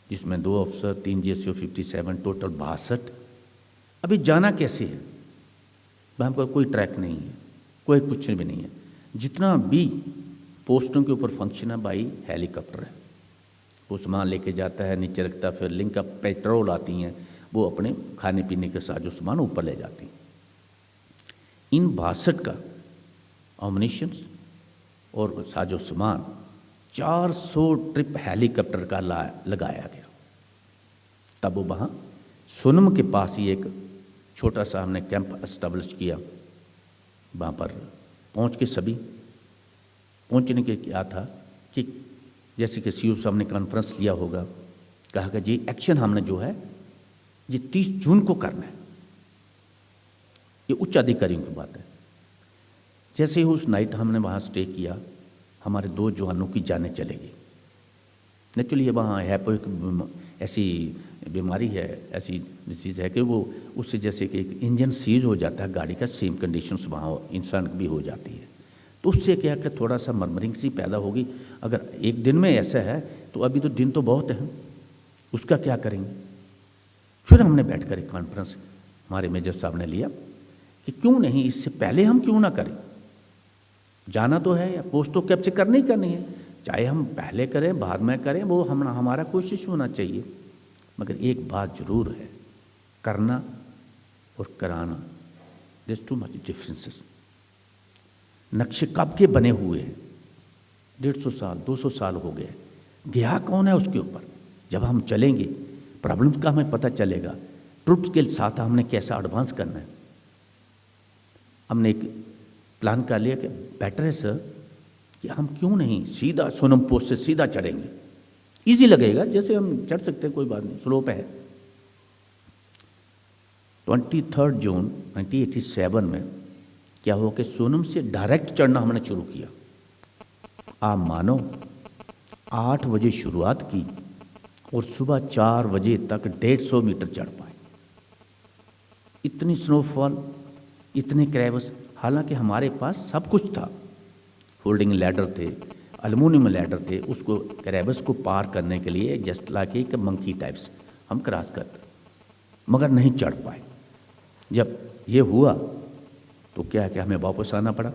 जिसमें 2 अफसर, 3 जेसीओ, 57, टोटल 62। अभी जाना कैसे है, वहाँ पर कोई ट्रैक नहीं है, कोई कुछ भी नहीं है। जितना भी पोस्टों के ऊपर फंक्शन है बाई हेलीकॉप्टर है, वो सामान लेके जाता है, नीचे रखता है, फिर लिंक अप पेट्रोल आती हैं, वो अपने खाने पीने के साजो सामान ऊपर ले जाती हैं। इन 62 का ऑमनिशंस और साजो सामान 400 ट्रिप हेलीकॉप्टर का लगाया गया। तब वो वहाँ सोनम के पास ही एक छोटा सा हमने कैंप एस्टेब्लिश किया। वहाँ पर पहुँच के सभी पहुँचने के क्या था कि जैसे कि सीओ साहब ने कॉन्फ्रेंस लिया होगा, कहा कि जी एक्शन हमने जो है ये 30 जून को करना है। ये उच्च अधिकारियों की बात है। जैसे ही उस नाइट हमने वहाँ स्टे किया, हमारे 2 जवानों की जानें चलेगी। नेचुरली ये वहाँ हैपोइक ऐसी बीमारी है, ऐसी डिजीज़ है कि वो उससे जैसे कि एक इंजन सीज हो जाता है गाड़ी का, सेम कंडीशंस वहाँ इंसान भी हो जाती है। तो उससे क्या कि थोड़ा सा मरमरिंग सी पैदा होगी। अगर एक दिन में ऐसा है तो अभी तो दिन तो बहुत हैं, उसका क्या करेंगे। फिर हमने बैठकर एक कॉन्फ्रेंस हमारे मेजर साहब ने लिया कि क्यों नहीं इससे पहले हम क्यों ना करें। जाना तो है, या पोस्ट तो कैप्चर करनी ही करनी है, चाहे हम पहले करें बाद में करें, वो हमारा कोशिश होना चाहिए। मगर एक बात जरूर है, करना और कराना, there is too much differences. नक्शे कब के बने हुए हैं, 150 साल 200 साल हो गए, गया कौन है उसके ऊपर। जब हम चलेंगे प्रॉब्लम्स का हमें पता चलेगा, ट्रुप्स के साथ हमने कैसा एडवांस करना है। हमने एक प्लान कर लिया कि बेटर है सर कि हम क्यों नहीं सीधा सोनम पोस्ट से सीधा चढ़ेंगे, इजी लगेगा, जैसे हम चढ़ सकते हैं, कोई बात नहीं, स्लोप है। 23 जून 1987 में क्या हुआ कि सोनम से डायरेक्ट चढ़ना हमने शुरू किया। आप मानो 8 बजे शुरुआत की और सुबह 4 बजे तक 150 मीटर चढ़ पाए। इतनी स्नोफॉल, इतने क्रैवस, हालांकि हमारे पास सब कुछ था, फोल्डिंग लैडर थे, एल्युमिनियम लैडर थे, उसको क्रैवस को पार करने के लिए जस्ट लाइक एक मंकी टाइप्स हम क्रॉस करते, मगर नहीं चढ़ पाए। जब ये हुआ तो क्या है कि हमें वापस आना पड़ा।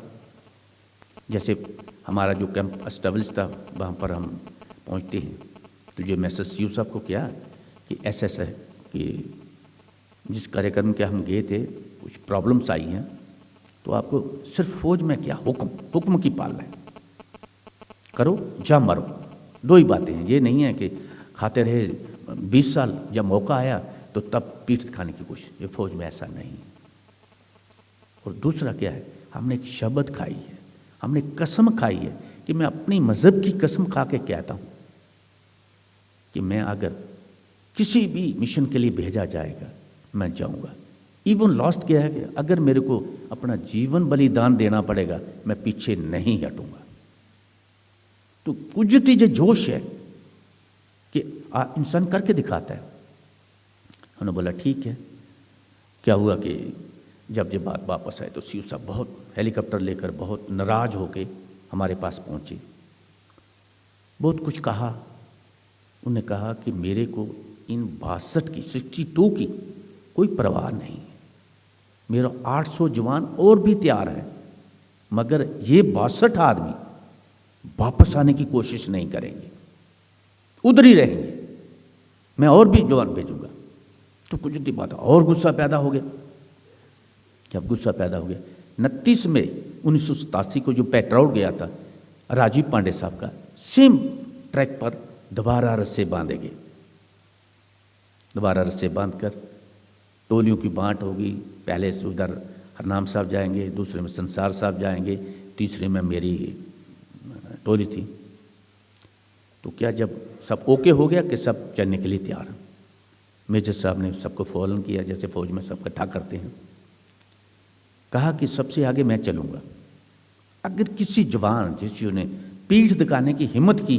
जैसे हमारा जो कैंप एस्टेब्लिश था वहाँ पर हम पहुँचते हैं तो जो मैसेज सीओ साहब को क्या कि ऐसा है कि जिस कार्यक्रम के हम गए थे कुछ प्रॉब्लम्स आई हैं, तो आपको सिर्फ फौज में क्या हुक्म की पालना है, करो या मरो, 2 ही बातें हैं। ये नहीं है कि खाते रहे 20 साल, जब मौका आया तो तब पीठ खाने की कोशिश, ये फौज में ऐसा नहीं है। और दूसरा क्या है, हमने एक शब्द खाई है, हमने कसम खाई है कि मैं अपनी मज़हब की कसम खा के कहता हूँ कि मैं अगर किसी भी मिशन के लिए भेजा जाएगा मैं जाऊँगा। इवन लास्ट क्या है कि अगर मेरे को अपना जीवन बलिदान देना पड़ेगा मैं पीछे नहीं हटूँगा। तो कुछ जो जोश है कि इंसान करके दिखाता है। उन्होंने बोला ठीक है। क्या हुआ कि जब ये बात वापस आए तो सीओ साहब बहुत हेलीकॉप्टर लेकर बहुत नाराज होके हमारे पास पहुँचे, बहुत कुछ कहा। उन्होंने कहा कि मेरे को इन 62 की 62 की कोई परवाह नहीं है, मेरा 800 जवान और भी तैयार है, मगर ये 62 आदमी वापस आने की कोशिश नहीं करेंगे, उधर ही रहेंगे, मैं और भी जवान भेजूंगा। तो कुछ दिन बाद और गुस्सा पैदा हो गया। जब गुस्सा पैदा हो गया, 29 मई 1987 को जो पेट्रोल गया था राजीव पांडे साहब का, सेम ट्रैक पर दोबारा रस्से बांधे गए। दोबारा रस्से बांधकर टोलियों की बांट होगी। पहले से उधर हरनाम साहब जाएंगे, दूसरे में संसार साहब जाएंगे, तीसरे में मेरी टोली थी। तो क्या जब सब ओके हो गया कि सब चलने के लिए तैयार हैं, मेजर साहब ने सबको फ़ौरन किया, जैसे फ़ौज में सब इकट्ठा करते हैं। कहा कि सबसे आगे मैं चलूँगा, अगर किसी जवान जिसने पीठ दिखाने की हिम्मत की,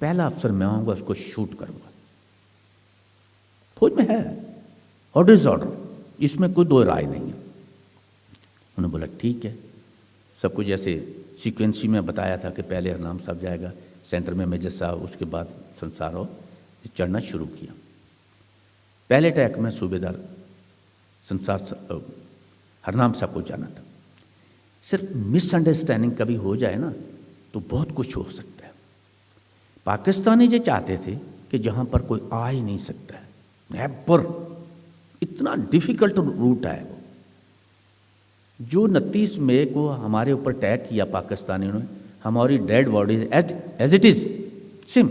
पहला अफसर मैं आऊँगा, उसको शूट करूँगा। फौज में है ऑर्डर इज ऑर्डर, इसमें कोई दो राय नहीं है। उन्होंने बोला ठीक है। सब कुछ जैसे सीक्वेंसी में बताया था कि पहले हरनाम साहब जाएगा, सेंटर में मेजर साहब, उसके बाद संसार और चढ़ना शुरू किया। पहले अटैक में सूबेदार संसार हरनाम साहब को जाना था। सिर्फ मिसअंडरस्टैंडिंग कभी हो जाए ना तो बहुत कुछ हो सकता है। पाकिस्तानी ये चाहते थे कि जहाँ पर कोई आ ही नहीं सकता है, नेवर, इतना डिफिकल्ट रूट है वो। जो 29 मई को हमारे ऊपर अटैक किया पाकिस्तानियों ने, हमारी dead body as it is सिम,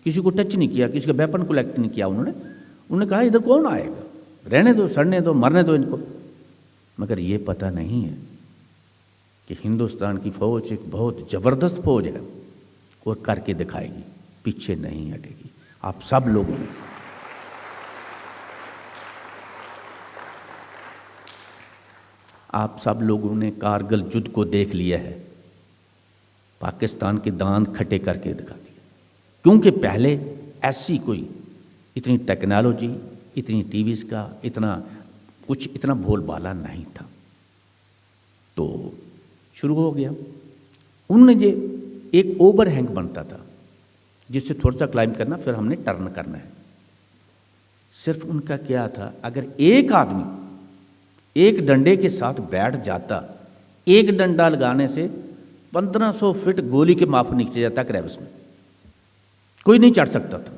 किसी को टच नहीं किया, किसी का वेपन कलेक्ट नहीं किया। उन्होंने कहा इधर कौन आएगा, रहने दो, सड़ने दो, मरने दो इनको। मगर ये पता नहीं है कि हिंदुस्तान की फौज एक बहुत ज़बरदस्त फौज है और करके दिखाएगी, पीछे नहीं हटेगी। आप सब लोगों ने कारगिल युद्ध को देख लिया है, पाकिस्तान के दांत खट्टे करके दिखा दिए। क्योंकि पहले ऐसी कोई इतनी टेक्नोलॉजी, इतनी टीवीज़ का इतना बोलबाला नहीं था। तो शुरू हो गया। उनने ये एक ओवरहैंग बनता था जिससे थोड़ा सा क्लाइंब करना, फिर हमने टर्न करना है। सिर्फ उनका क्या था, अगर एक आदमी एक डंडे के साथ बैठ जाता, एक डंडा लगाने से 1500 फीट गोली के माफ नीचे जाता क्रेविस में, कोई नहीं चढ़ सकता था।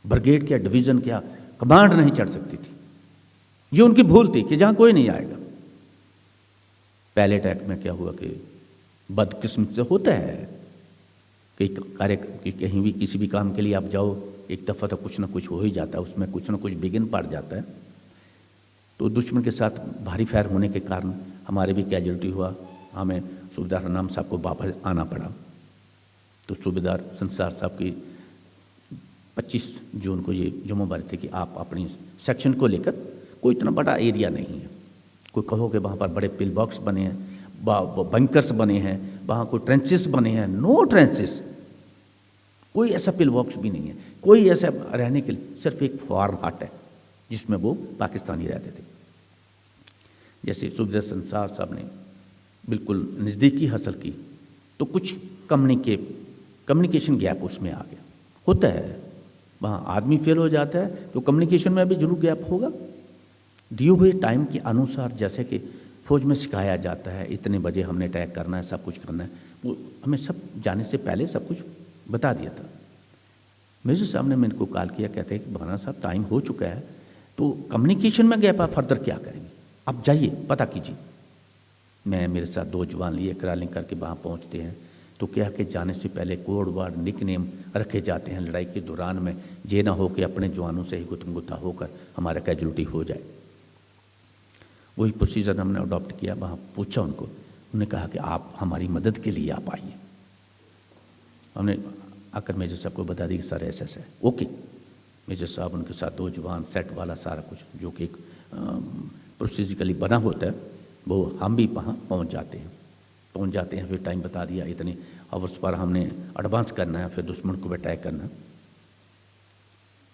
ब्रिगेड क्या, डिवीजन क्या, कमांड नहीं चढ़ सकती थी। ये उनकी भूल थी कि जहां कोई नहीं आएगा। पहले अटैक में क्या हुआ कि बदकिस्मत से होता है कि कहीं भी किसी भी काम के लिए आप जाओ, एक दफ़ा तो कुछ ना कुछ हो ही जाता है, उसमें कुछ ना कुछ बिगिन पड़ जाता है। तो दुश्मन के साथ भारी फायर होने के कारण हमारे भी कैजुअल्टी हुआ, हमें सूबेदार हरनाम साहब को वापस आना पड़ा। तो सूबेदार संसार साहब की 25 जून को ये जिम्मेदारी थी कि आप अपनी सेक्शन को लेकर, कोई इतना बड़ा एरिया नहीं है, कोई कहो कि वहाँ पर बड़े पिल बॉक्स बने हैं, बंकर्स बने हैं, वहाँ कोई ट्रेंचेस बने हैं, नो ट्रेंचेस, कोई ऐसा पिल बॉक्स भी नहीं है, कोई ऐसा रहने के लिए, सिर्फ एक फार्म हट है जिसमें वो पाकिस्तानी रहते थे। जैसे सूबेदार संसार साहब ने बिल्कुल नज़दीकी हासिल की तो कुछ कम्युनिकेशन गैप उसमें आ गया। होता है, वहाँ आदमी फेल हो जाता है तो कम्युनिकेशन में भी जरूर गैप होगा। दिए हुए टाइम के अनुसार, जैसे कि फौज में सिखाया जाता है इतने बजे हमने अटैक करना है, सब कुछ करना है, वो हमें सब जाने से पहले सब कुछ बता दिया था। मेजर साहब ने मेरे को कॉल किया, कहते हैं कि भाना साहब टाइम हो चुका है, तो कम्युनिकेशन में गैप आप फर्दर क्या करेंगे, आप जाइए पता कीजिए। मैं मेरे साथ 2 जवान लिए क्रॉलिंग करके वहाँ पहुँचते हैं तो क्या कि जाने से पहले कोड वर्ड निकनेम रखे जाते हैं लड़ाई के दौरान में, ये ना हो कि अपने जवानों से ही गुत्थम-गुत्था होकर हमारा कैजुअल्टी हो जाए। वही प्रोसीजर हमने अडॉप्ट किया। वहाँ पूछा उनको, उन्होंने कहा कि आप हमारी मदद के लिए आप आइए। हमने आकर मेजर साहब को बता दी कि सर ऐसा है, ओके। मेजर साहब उनके साथ 2 जवान, सेट वाला सारा कुछ जो कि एक प्रोसीजरली बना होता है, वो हम भी वहाँ पहुँच जाते हैं। फिर टाइम बता दिया, इतने आवर्स पर हमने एडवांस करना है, फिर दुश्मन को अटैक करना है।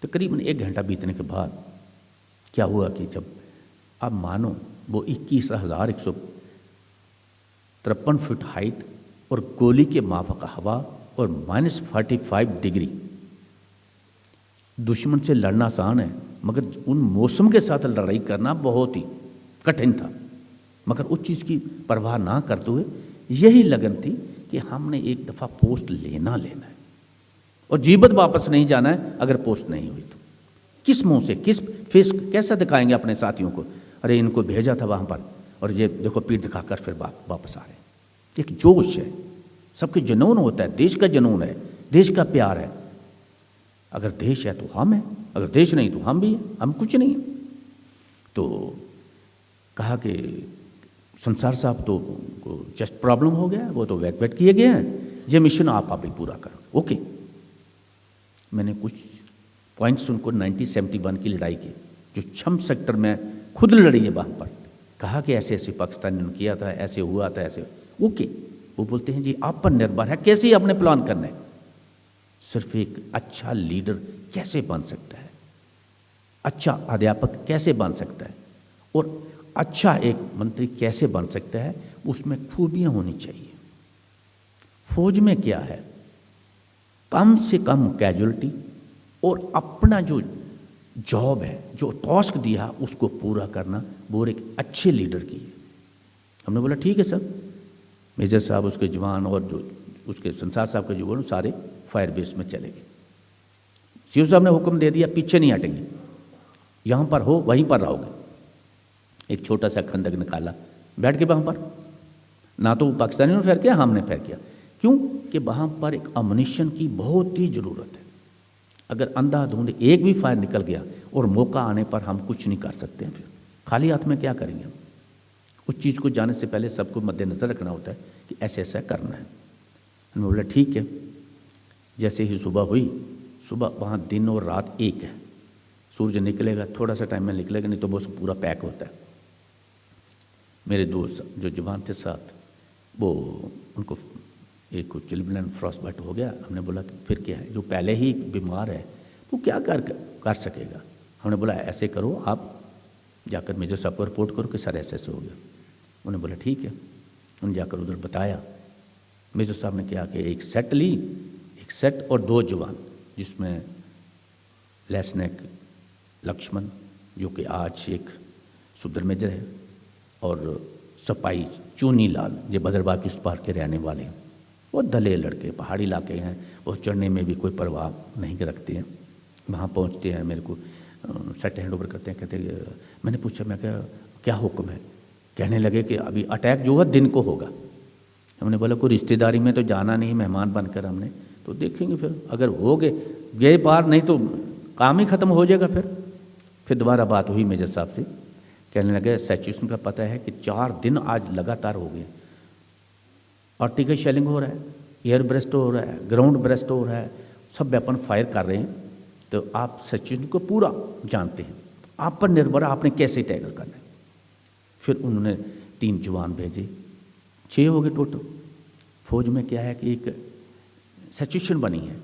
तकरीबन 1 घंटा बीतने के बाद क्या हुआ कि जब आप मानो वो 21,153 फीट हाइट और गोली के माफक हवा और -45 डिग्री, दुश्मन से लड़ना आसान है मगर उन मौसम के साथ लड़ाई करना बहुत ही कठिन था। मगर उस चीज़ की परवाह ना करते हुए यही लगन थी कि हमने एक दफ़ा पोस्ट लेना है और जीवत वापस नहीं जाना है अगर पोस्ट नहीं हुई तो। किस मुंह से, किस फेस कैसा दिखाएंगे अपने साथियों को, अरे इनको भेजा था वहाँ पर और ये देखो पीठ दिखाकर फिर वापस आ रहे हैं। एक जोश है, सबके जुनून होता है, देश का जुनून है, देश का प्यार है। अगर देश है तो हम हैं, अगर देश नहीं तो हम भी हैं, हम कुछ नहीं हैं। तो कहा कि संसार साहब तो जस्ट प्रॉब्लम हो गया, वो तो वैक्यूएट किए गए हैं, ये मिशन आप अभी पूरा करो। ओके, मैंने कुछ पॉइंट्स उनको 1971 की लड़ाई की, जो छम सेक्टर में खुद लड़ी है वहाँ पर, कहा कि ऐसे ऐसे पाकिस्तान ने किया था, ऐसे हुआ था, ऐसे। ओके, वो बोलते हैं जी आप पर निर्भर है कैसे आपने प्लान करना है। सिर्फ एक अच्छा लीडर कैसे बन सकता है, अच्छा अध्यापक कैसे बन सकता है और अच्छा एक मंत्री कैसे बन सकता है, उसमें खूबियां होनी चाहिए। फौज में क्या है, कम से कम कैजुअलिटी और अपना जो जॉब है, जो टास्क दिया उसको पूरा करना, वो एक अच्छे लीडर की है। हमने बोला ठीक है सर। मेजर साहब, उसके जवान और जो उसके संसार साहब के जवान सारे फायर बेस में चले गए। सीओ साहब ने हुक्म दे दिया पीछे नहीं हटेंगे, यहाँ पर हो वहीं पर रहोगे। एक छोटा सा खंदक निकाला, बैठ के वहाँ पर, ना तो पाकिस्तानियों ने फायर किया, हमने फायर किया। क्यों कि वहाँ पर एक अम्युनिशन की बहुत ही ज़रूरत है। अगर अंधाधुंध एक भी फायर निकल गया और मौका आने पर हम कुछ नहीं कर सकते हैं, फिर खाली हाथ में क्या करेंगे हम। उस चीज़ को जाने से पहले सबको मद्देनज़र रखना होता है कि ऐसे ऐसा करना है। हमने बोला ठीक है। जैसे ही सुबह हुई, सुबह वहाँ दिन और रात एक है, सूरज निकलेगा थोड़ा सा टाइम में निकलेगा, नहीं तो वो सब पूरा पैक होता है। मेरे दोस्त जो जवान थे साथ, वो उनको एक चिल्बलन फ्रॉस्ट बाइट हो गया। हमने बोला कि फिर क्या है, जो पहले ही बीमार है वो क्या कर सकेगा। हमने बोला ऐसे करो, आप जाकर मेजर साहब को रिपोर्ट करो कि सर ऐसे ऐसे हो गया। उन्होंने बोला ठीक है। उन्होंने जाकर उधर बताया। मेजर साहब ने क्या कि एक सेट ली, एक सेट और 2 जवान, जिसमें लेसनेक लक्ष्मण जो कि आज एक सुधर मेजर है, और सपाई चूनी लाल ये बदरबाग की उस पार के रहने वाले हैं। वो दले लड़के, पहाड़ी इलाके हैं, वो चढ़ने में भी कोई परवाह नहीं रखते हैं। वहाँ पहुँचते हैं, मेरे को सेट हैंड ओवर करते हैं। कहते मैंने पूछा, मैं क्या हुक्म है। कहने लगे कि अभी अटैक जो है दिन को होगा। हमने बोला कोई रिश्तेदारी में तो जाना नहीं, मेहमान बनकर हमने तो देखेंगे, फिर अगर हो गए पार, नहीं तो काम ही ख़त्म हो जाएगा। फिर दोबारा बात हुई मेजर साहब से। कहने लगे सिचुएशन का पता है कि 4 दिन आज लगातार हो गए, आर्टिकल शेलिंग हो रहा है, एयर ब्रेस्ट हो रहा है, ग्राउंड ब्रेस्ट हो रहा है, सब वेपन फायर कर रहे हैं। तो आप सिचुएशन को पूरा जानते हैं, आप पर निर्भर है आपने कैसे टैकल करना है। फिर उन्होंने 3 जवान भेजे, 6 हो गए टोटल। फौज में क्या है कि एक सिचुएशन बनी है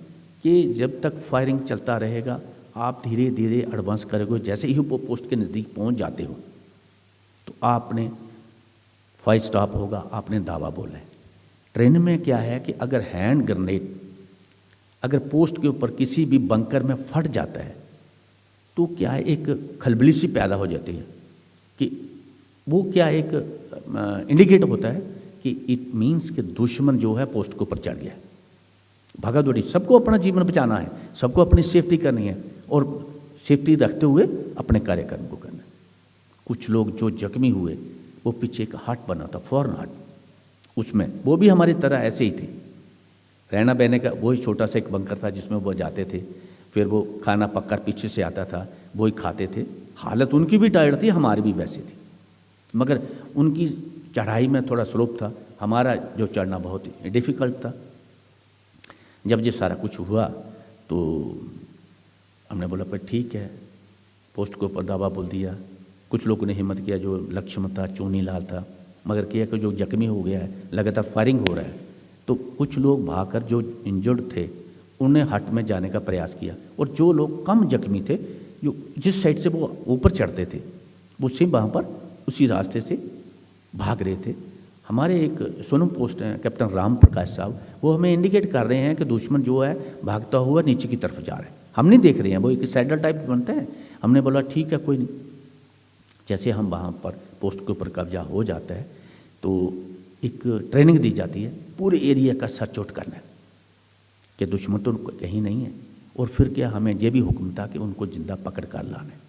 कि जब तक फायरिंग चलता रहेगा, आप धीरे धीरे एडवांस करोगे। जैसे ही वो पोस्ट के नज़दीक पहुंच जाते हो तो आपने फायर स्टॉप होगा, आपने दावा बोला है। ट्रेन में क्या है कि अगर हैंड ग्रेनेड अगर पोस्ट के ऊपर किसी भी बंकर में फट जाता है तो क्या है, एक खलबली सी पैदा हो जाती है कि वो क्या एक इंडिकेट होता है कि इट मीन्स कि दुश्मन जो है पोस्ट के ऊपर चढ़ गया है। भागा दौड़ी, सबको अपना जीवन बचाना है, सबको अपनी सेफ्टी करनी है और सेफ्टी रखते हुए अपने कार्यक्रम को करना है। कुछ लोग जो जख्मी हुए वो पीछे एक हट बना था, फॉरन हट, उसमें वो भी हमारी तरह ऐसे ही थे। रहना बहने का वही छोटा सा एक बंकर था जिसमें वो जाते थे, फिर वो खाना पककर पीछे से आता था, वही खाते थे। हालत उनकी भी टायर्ड थी, हमारी भी वैसी थी, मगर उनकी चढ़ाई में थोड़ा स्लोप था, हमारा जो चढ़ना बहुत ही डिफ़िकल्ट था। जब ये सारा कुछ हुआ तो हमने बोला पर ठीक है, पोस्ट के ऊपर दावा बोल दिया। कुछ लोगों ने हिम्मत किया, जो लक्ष्मण था, चूनी लाल था, मगर किया कि जो जख्मी हो गया है, लगातार फायरिंग हो रहा है, तो कुछ लोग भागकर जो इंजर्ड थे उन्हें हट में जाने का प्रयास किया, और जो लोग कम जख्मी थे, जो जिस साइड से वो ऊपर चढ़ते थे, वो सिर्फ वहाँ पर उसी रास्ते से भाग रहे थे। हमारे एक सोनम पोस्ट हैं कैप्टन राम प्रकाश साहब, वो हमें इंडिकेट कर रहे हैं कि दुश्मन जो है भागता हुआ नीचे की तरफ जा रहा है, हम नहीं देख रहे हैं, वो एक सैडल टाइप बनता है। हमने बोला ठीक है कोई नहीं। जैसे हम वहाँ पर पोस्ट के ऊपर कब्जा हो जाता है तो एक ट्रेनिंग दी जाती है पूरे एरिया का सर्च आउट करना है कि दुश्मन तो उनको कहीं नहीं है। और फिर क्या, हमें यह भी हुक्म था कि उनको जिंदा पकड़ कर लाना है।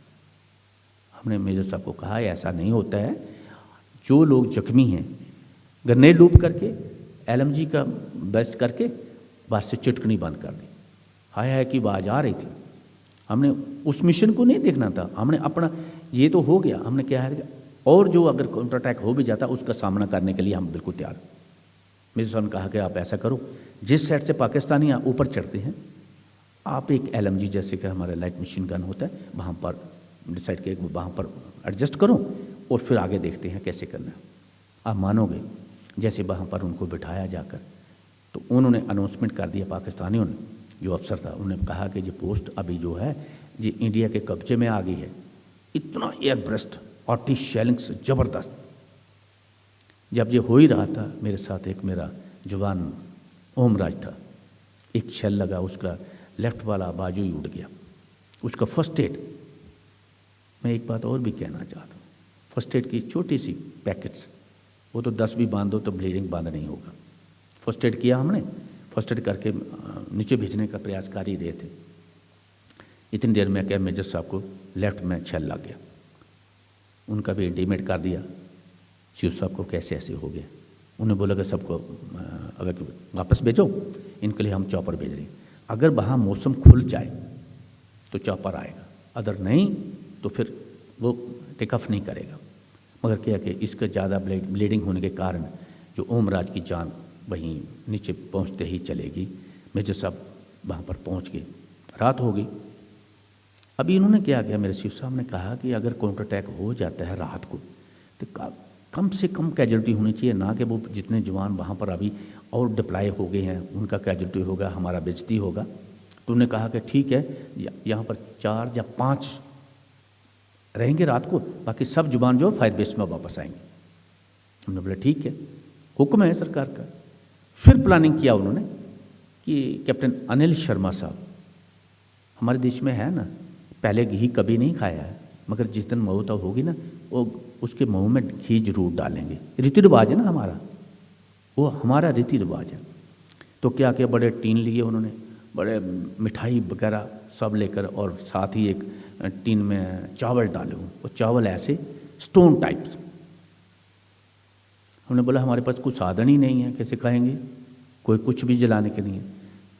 हमने मेजर साहब को कहा ऐसा नहीं होता है, जो लोग जख्मी हैं ग्रेनेड लूप करके LMG का बेस्ट करके बस से चिटकनी बंद कर दी। हाय हाय की आवाज़ आ रही थी। हमने उस मिशन को नहीं देखना था, हमने अपना ये तो हो गया, हमने क्या है और जो अगर काउंटर अटैक हो भी जाता उसका सामना करने के लिए हम बिल्कुल तैयार। मेजर साहब ने कहा कि आप ऐसा करो, जिस साइड से पाकिस्तानी ऊपर चढ़ते हैं आप एक LMG जैसे कि हमारा लाइट मशीन गन होता है वहाँ पर डिसाइड किया कि वहाँ पर एडजस्ट करो और फिर आगे देखते हैं कैसे करना है। आप मानोगे, जैसे वहाँ पर उनको बिठाया जाकर तो उन्होंने अनाउंसमेंट कर दिया, पाकिस्तानियों ने, जो अफसर था उन्होंने कहा कि ये पोस्ट अभी जो है ये इंडिया के कब्जे में आ गई है। इतना एयर ब्रेस्ट और शेलिंग से ज़बरदस्त। जब ये हो ही रहा था, मेरे साथ एक मेरा जवान ओमराज था, एक शेल लगा, उसका लेफ्ट वाला बाजू ही उड़ गया। उसका फर्स्ट एड, मैं एक बात और भी कहना चाहता हूँ, फर्स्ट एड की छोटी सी पैकेट्स, वो तो 10 भी बांध दो तो ब्लीडिंग बंद नहीं होगा। फर्स्ट एड किया हमने, फर्स्ट एड करके नीचे भेजने का प्रयास कर ही रहे थे। इतनी देर में क्या मेजर साहब को लेफ्ट में छल लग गया, उनका भी इंटीमेट कर दिया सीओ साहब को कैसे ऐसे हो गया। उन्हें बोला कि सबको अगर वापस भेजो, इनके लिए हम चॉपर भेज रहे हैं। अगर वहाँ मौसम खुल जाए तो चॉपर आएगा, अगर नहीं तो फिर वो टेक ऑफ नहीं करेगा। मगर क्या कि इसका ज़्यादा ब्लीडिंग होने के कारण जो ओमराज की जान वहीं नीचे पहुंचते ही चलेगी। मेजर साहब वहाँ पर पहुंच गए, रात हो गई। अभी इन्होंने क्या किया, मेरे शिव साहब ने कहा कि अगर काउंटर अटैक हो जाता है रात को तो कम से कम कैजुअल्टी होनी चाहिए, ना कि वो जितने जवान वहाँ पर अभी और डिप्लाई हो गए हैं उनका कैजुअल्टी होगा, हमारा बेइज्जती होगा। तो उन्होंने कहा कि ठीक है, यहाँ पर 4 या 5 रहेंगे रात को, बाकी सब जवान जो फायर बेस में वापस आएंगे। हमने बोला ठीक है, हुक्म है सरकार का। फिर प्लानिंग किया उन्होंने कि कैप्टन अनिल शर्मा साहब हमारे देश में है ना, पहले घी कभी नहीं खाया है, मगर जिस दिन मौत होगी ना वो उसके मुंह में घी जरूर डालेंगे। रीति रिवाज है ना हमारा, वो हमारा रीति रिवाज है। तो क्या क्या बड़े टीन लिए उन्होंने, बड़े मिठाई वगैरह सब लेकर, और साथ ही एक टीन में चावल डाले हुए, वो चावल ऐसे स्टोन टाइप। हमने बोला हमारे पास कुछ साधन ही नहीं है, कैसे खाएंगे, कोई कुछ भी जलाने के नहीं है।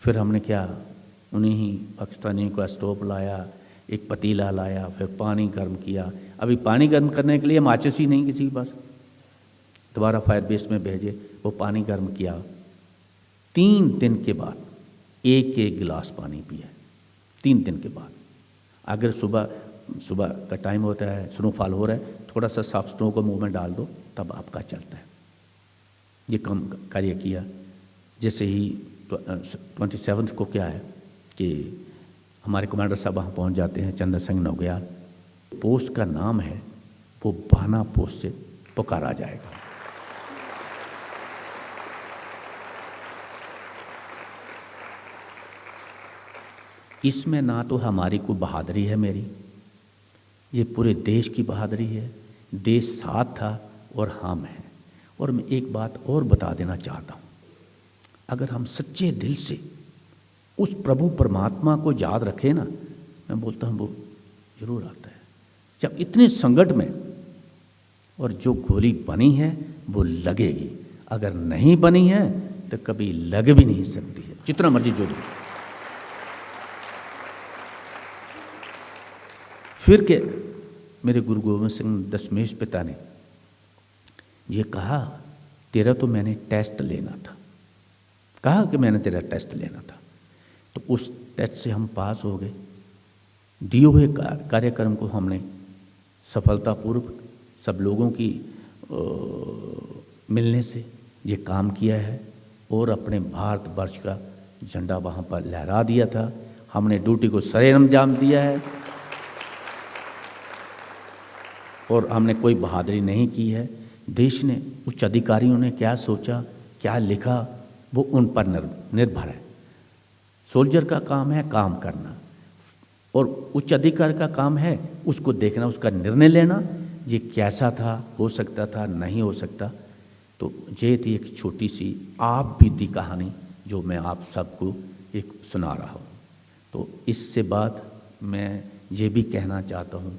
फिर हमने क्या, उन्हीं ही पाकिस्तानियों का स्टोव लाया, एक पतीला लाया, फिर पानी गर्म किया। अभी पानी गर्म करने के लिए माचिस ही नहीं किसी के पास, दोबारा फायर बेस में भेजे, वो पानी गर्म किया। 3 दिन के बाद एक गिलास पानी पिया, 3 दिन के बाद। अगर सुबह का टाइम होता है, स्नोफॉल हो रहा है, थोड़ा सा साफ स्नो को मुंह में डाल दो, तब आपका चलता है। ये कम कार्य किया। जैसे ही 27 को क्या है कि हमारे कमांडर साहब वहाँ पहुँच जाते हैं, चंद्र सिंह नौगियाल। पोस्ट का नाम है वो बाना पोस्ट से पुकारा जाएगा। इसमें ना तो हमारी कोई बहादुरी है मेरी, ये पूरे देश की बहादुरी है। देश साथ था और हम हैं। और मैं एक बात और बता देना चाहता हूँ, अगर हम सच्चे दिल से उस प्रभु परमात्मा को याद रखें ना, मैं बोलता हूँ वो जरूर आता है। जब इतने संकट में, और जो गोली बनी है वो लगेगी, अगर नहीं बनी है तो कभी लग भी नहीं सकती है, जितना मर्जी जो दो। फिर के मेरे गुरु गोविंद सिंह दशमेश पिता ने ये कहा, तेरा तो मैंने टेस्ट लेना था, कहा कि मैंने तेरा टेस्ट लेना था। तो उस टेस्ट से हम पास हो गए। दिए हुए कार्यक्रम को हमने सफलतापूर्वक सब लोगों की मिलने से ये काम किया है, और अपने भारतवर्ष का झंडा वहाँ पर लहरा दिया था। हमने ड्यूटी को सरे अंजाम दिया है, और हमने कोई बहादुरी नहीं की है। देश ने, उच्च अधिकारियों ने क्या सोचा, क्या लिखा, वो उन पर निर्भर है। सोल्जर का काम है काम करना, और उच्च अधिकारी का काम है उसको देखना, उसका निर्णय लेना, ये कैसा था, हो सकता था, नहीं हो सकता। तो ये थी एक छोटी सी आप बीती कहानी जो मैं आप सबको एक सुना रहा हूँ। तो इससे बाद मैं ये भी कहना चाहता हूँ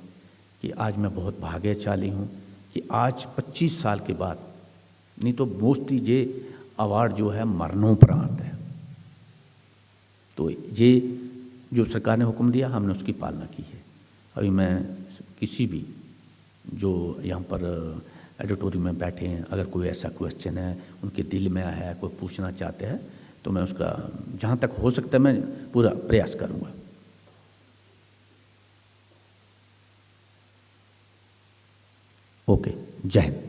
कि आज मैं बहुत भाग्यशाली हूँ कि आज 25 साल के बाद, नहीं तो मोस्टली ये अवार्ड जो है मरणोपरांत है। तो ये जो सरकार ने हुक्म दिया हमने उसकी पालना की है। अभी मैं किसी भी जो यहाँ पर एडिटोरियम में बैठे हैं, अगर कोई ऐसा क्वेश्चन है उनके दिल में आया है, कोई पूछना चाहते हैं, तो मैं उसका जहाँ तक हो सकता है मैं पूरा प्रयास करूँगा। ओके, जय हिंद।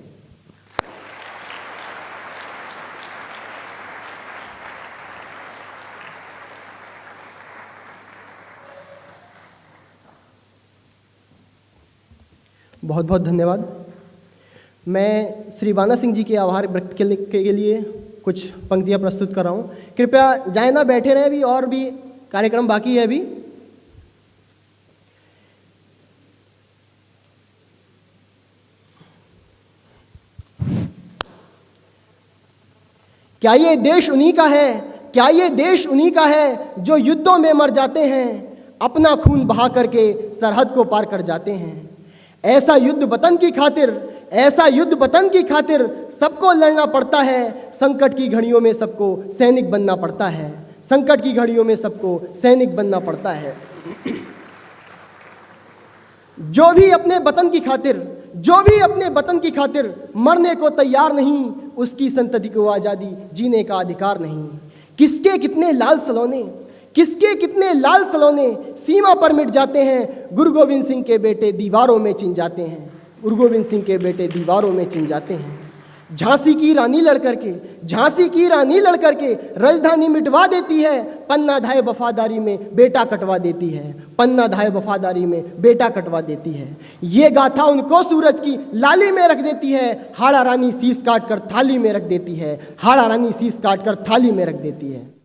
बहुत बहुत धन्यवाद। मैं श्री बाना सिंह जी के आभार व्यक्त के लिए कुछ पंक्तियाँ प्रस्तुत कर रहा हूँ। कृपया जाए ना, बैठे रहें, अभी और भी कार्यक्रम बाकी है अभी। क्या ये देश उन्हीं का है, क्या ये देश उन्हीं का है जो युद्धों में मर जाते हैं, अपना खून बहा करके सरहद को पार कर जाते हैं। ऐसा युद्ध वतन की खातिर, ऐसा युद्ध वतन की खातिर सबको लड़ना पड़ता है। संकट की घड़ियों में सबको सैनिक बनना पड़ता है, संकट की घड़ियों में सबको सैनिक बनना पड़ता है। जो भी अपने वतन की खातिर, जो भी अपने वतन की खातिर मरने को तैयार नहीं, उसकी संतति को आज़ादी जीने का अधिकार नहीं। किसके कितने लाल सलोने, किसके कितने लाल सलोने सीमा पर मिट जाते हैं, गुरु गोविंद सिंह के बेटे दीवारों में चिन जाते हैं, गुरु गोविंद सिंह के बेटे दीवारों में चिन जाते हैं। झांसी की रानी लड़कर के, झांसी की रानी लड़कर के राजधानी मिटवा देती है, पन्ना धाय वफादारी में बेटा कटवा देती है, पन्ना धाय वफादारी में बेटा कटवा देती है। ये गाथा उनको सूरज की लाली में रख देती है, हाड़ा रानी शीश काट कर थाली में रख देती है, हाड़ा रानी शीश काट कर थाली में रख देती है।